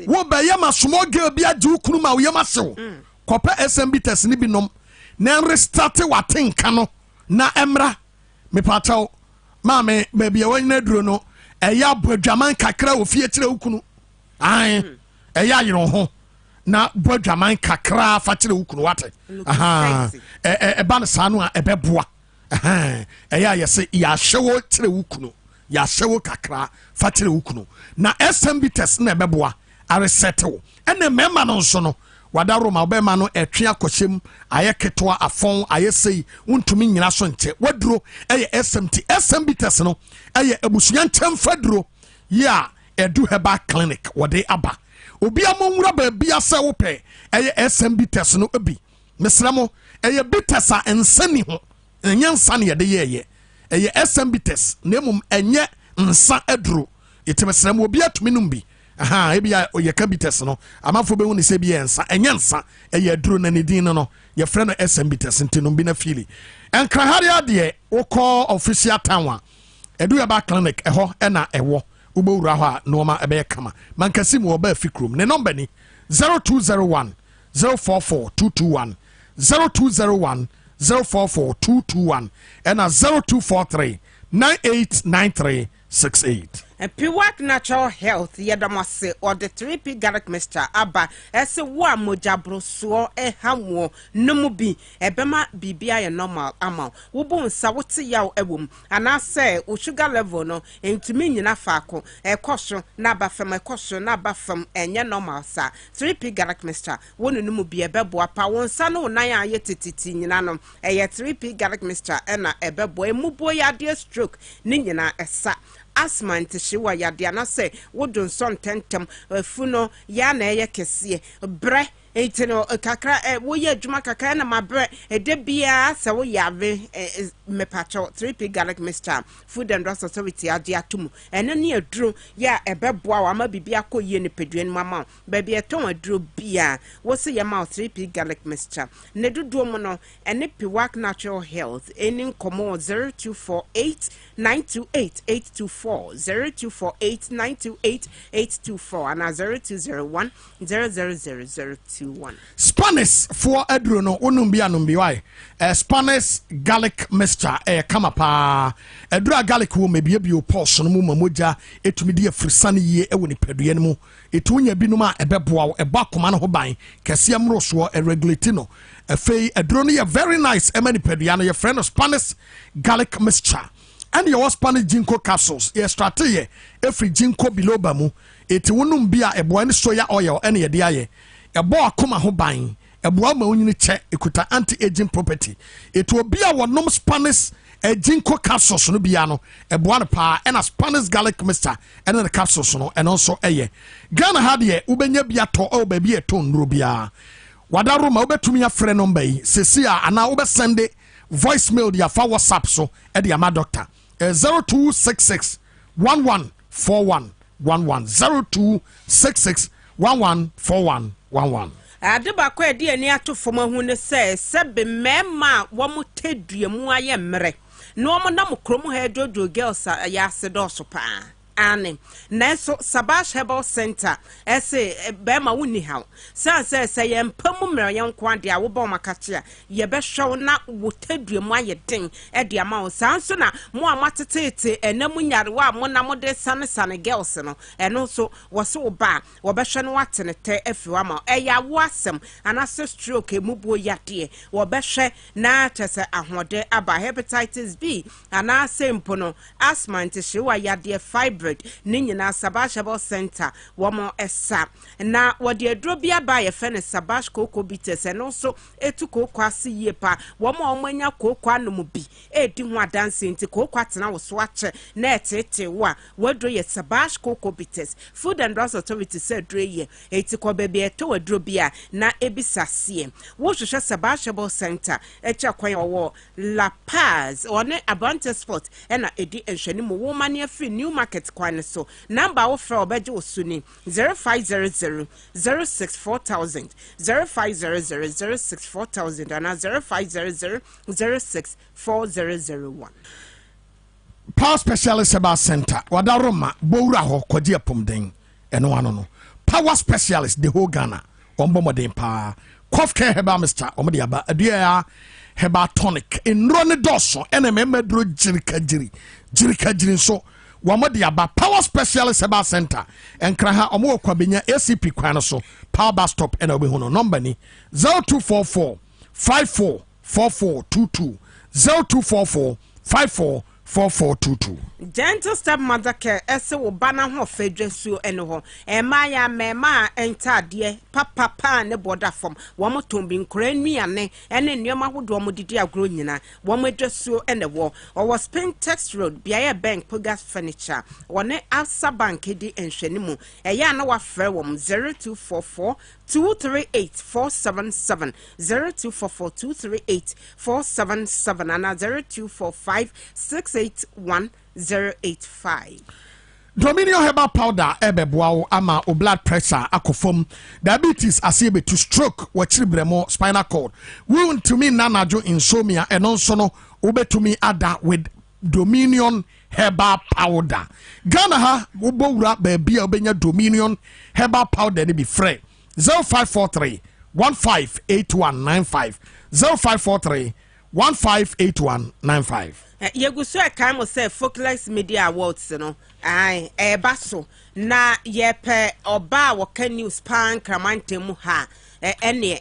wo ba ye masomo girl bi age ukunu ma wo ye masew kopa SMB test ni binom na restart watenka no na emra me patao mame baby won na duro no eya bodwaman kakra ofie kire ukunu ai eya yiro ho na bodwaman kakra fa kire ukunu wate aha ba na sanu a ebeboa aha eya yese ya hyewo kire ukunu ya hyewo kakra fa kire ukunu na SMB test na ebeboa are settle ene mema no nso no wada roma obema no etwe akohyem aye ketwa afon aye sei untumi nyina so nche waduro eye SMB test no eye abusuya ntem faduro ya Edu Heba Clinic wode aba obi amonwura ba bia se wo pe eye SMB test no ebi mesramo eye bitesa ensani ho enye nsa ne yede ye eye SMB test nemum enye nsa aduro yetemesramo obi atumi numbi aha ebia oye kabites no amafo be woni se bia ensa enyansa eye aduro na ne din no ye frɛ no SMB test ntino bi na fili enkra hare ade wokɔ official town Edu Heba Clinic ɛhɔ ɛna ɛwɔ ubowura hɔ a noma ɛbɛyɛ kama mankasi mu oba fikrom ne number ni 0201 044 221 0201 044 221 ɛna 0243 989368 Piwak Natural Health Yedamase or the 3P Garlic Mr. Abba ese wa mojabro so hawo numubi ebema bibia ye normal ama wo nsa wote yaw ewom ana say o sugar level no entumi nyina faako ekoso na bafam ekoso na bafam enye normal sa 3P Garlic Mr. wonu numubi ebebo apa wonsa no nan aye tititi nyina no eye 3P Garlic Mr. ena ebebo emubo ya de stroke ni nyina esa asma ntishiwa ya diana se wodun son tentem funo ya na eye kese bre etino kakra wo ye adwuma kakra na mabre de bia se wo yave mepacho 3P Garlic Mr. Food and Drug Authority ade atum ene ne aduro ya ebeboa wa ma bibia koye ne peduan mama ba bia ton aduro bia wo se ye ma 3P Garlic Mr. ne dodo mo no ene Piwak Natural Health eni komo 0248 928 824 0248 928 824 and 0201 00002 Spanish for aduro no onumbi why Spanish garlic mixture kama pa aduro garlic wo mebie bio pulse no mu mamoja etumi de afrisane ye ewo ni padua no mu etunya binum a ebeboa eba koma no ho ban kase amro so regulate no afei aduro no ye very nice emani padua no ye friend of Spanish garlic mixture and your Spanish ginkgo capsules ye strategy every ginkgo biloba mu eti wonum bia eboa ni soya oil ene ye de aye ebo akoma ho ban eboa ma onyini che ekuta anti-aging property etu obi a wonom Spanish jinko capsules no bia no eboa no pa na Spanish garlic mixture ene the capsules no eno so eye Ghana ha de ubenya bia to o ba bia to nduro bia wadaro ma ubetumi afre number yi sesia ana ubesende voicemail dia fa WhatsApp so e dia ma doctor 0266 114111 0266 114111 Adeba kwa di ani atofo mahu ne se be mema wo mo tedua mu aye mre no mo na mo krom ha jojo girls ya se do so pa ane neso Sabash Herbal Center ese bema wuni haw se yempamu mre yenkwa de a wo ba makachia ye be hwew na wo tedua mu aye den e de ama wo sanso na mo amatetete enamu nyarewa mo na mo de sane girls no eno so wo se wo ba wo be hwe no watenete afiwa ma eya wo asem anase stroke emubo yade wo be hwe na tese ahode aba hepatitis B anase mpono asthma ntihwe yade fiber Ninyina Sabash Herbal Center womo esa na wode aduro bia ba ye fe ne Sabash koko bites and also etu koko ase yie pa womo omanya koko anom bi edi ho adanse nti koko atena wo so ache na etete wo a wadro ye Sabash koko bites Food and Drugs Authority said dre ye eti ko bebe eto wadro bia na ebisase wo hwehwe Sabash Herbal Center echa kwan wo La Paz one Abante Sport na edi enhwani mo wo mane afi New Market kwan so number of obeje osuni 0500 064,000 0500 and 0500 064001 Power Specialist Herbal Center wadaroma bowura ho kwaji apomden eno ano no Power Specialist the whole Ghana ombo modern pa cough care herbal mister omde aba adua herbal tonic enro ne doso ene memedro jirikajiri so wamadi aba Power Specialist Herbal Center enkraha omo kwa benya ACP kwan so power bus stop ena obehu no number ni 0244 544422 0244 544422 Gentle stepmother care ese wo bana ho fedwesuo ene ho ema ya mema entade papa ne border form wo mo tombi nkora nuane ene nneoma hodo mo didi agro nyina wo mo dwesuo ene wo owo Spintex Road bia bank Pogas Furniture wone Absa Bank di enhwanimu eya na wa frɛ wo 0244 238 477 0244 238 477 and 0245 681 085. Dominion herbal powder ebeboa ama o blood pressure akofom diabetes asebe to stroke wachiribremo spinal cord wound to me nanajo insomnia enonso no obetumi ada with Dominion herbal powder Ghana ha obowura baabia obenya Dominion herbal powder ni bi frɛ 0543 158195 0543 158195 Yegusu eka mo say Focus Media Awards no ai baso na yepe oba woka news pan kramante mu ha ene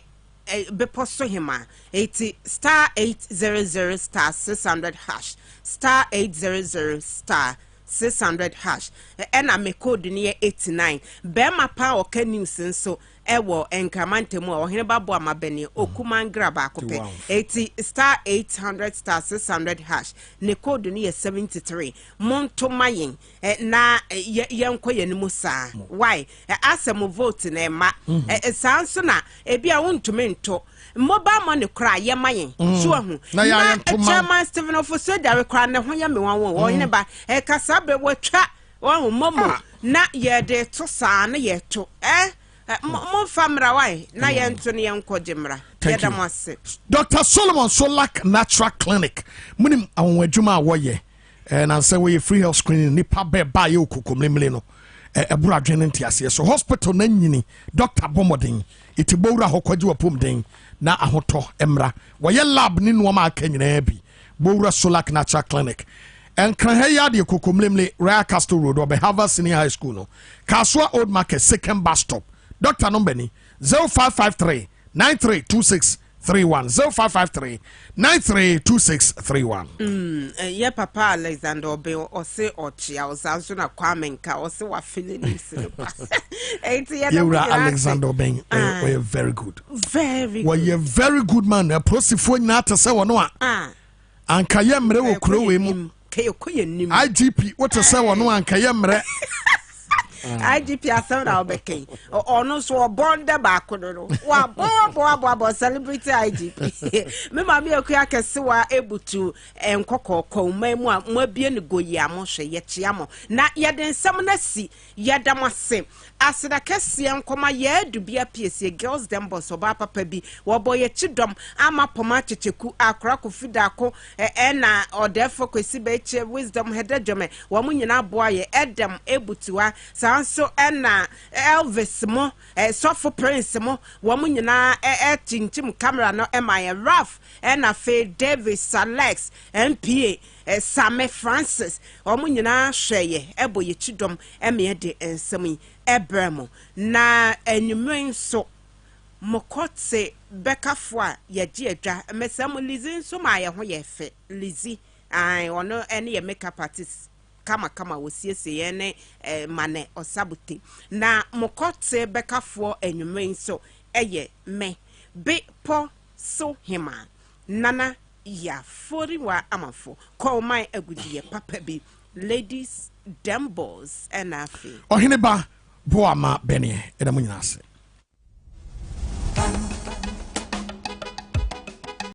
beposo hima 80 star 800 star 600 hash star 800 star 600 hash ena me code ni 89 bema pa woka news nso ewo enkramante mu ohene babo amabeni okuman graba akope 80 star 800 star 600 hash ne code ni 73 monto mayen na yenko yenimu saa why asem vote na ema sanso na ebia wontumi nto mobile money cry ye mayen so ahu na chairman Stephen Ofosu da rekra ne ho ye me wan wo ohene ba kasabe watwa wo momo na ye de to saa na ye to Mon famra why na yento ne yenko jemra yedamase Dr. Solomon Solak Natural Clinic munim awon awoye na say we free health screening nipa be ba ye okukomlemle no eburu adwene ntiase so hospital na nyini Dr. Bomodin itibowura hokwaji wapom den na ahoto emra woye lab ni no ma aka nyina bi bowura Solak Natural Clinic enkran ya de okukomlemle Royal Castle Road obe Harvard Senior High School no Kaswa Old Market second bus stop Dr. number ni 0553 9326 31 0553 932631 ye papa Alexander Obe ose ochia osanso na kwamenka ose wa feeling silpa you Alexander Obe were very good very well you're very good man prosifo nyina ta se wono a anka ye mre wo kuro we mu IGP what to say wono anka ye mre IGP asem na obekei ono so bonde ba kono wa bo celebrity IGP me ma me akua kese wa ebutu enkokoko mamu a mo bie ne goyia mo hwe ye chia mo na ye den nsem na si ye dam asem aseda kese enkoma ye dubia piesie girls dem boss oba papa bi wo boye chidom ama poma checheku akra ko fida ko na odefo kwesi be che wisdom hedadwome wo mo nyina boa ye edem ebutuwa sanso ena Elvis mo sofo prince mo wo mo nyina tinchim camera no my Ralph ena fe Davis Alex MPA Same Francis wo mo nyina hweye eboye chidom eme de ensemi ebremo na enumren so mokotse bekafo a yaji adwa mesam Lizzy so ma ye ho ye fe Lizzy ai ono ene ye makeup artist kama wosiese ye ne mane osabuti na mokotse bekafo enumren so eye me be po so hima nana ya foriwa amafo call my agudiye papa bi ladies dembos and afi ohene ba boama bene edamunyase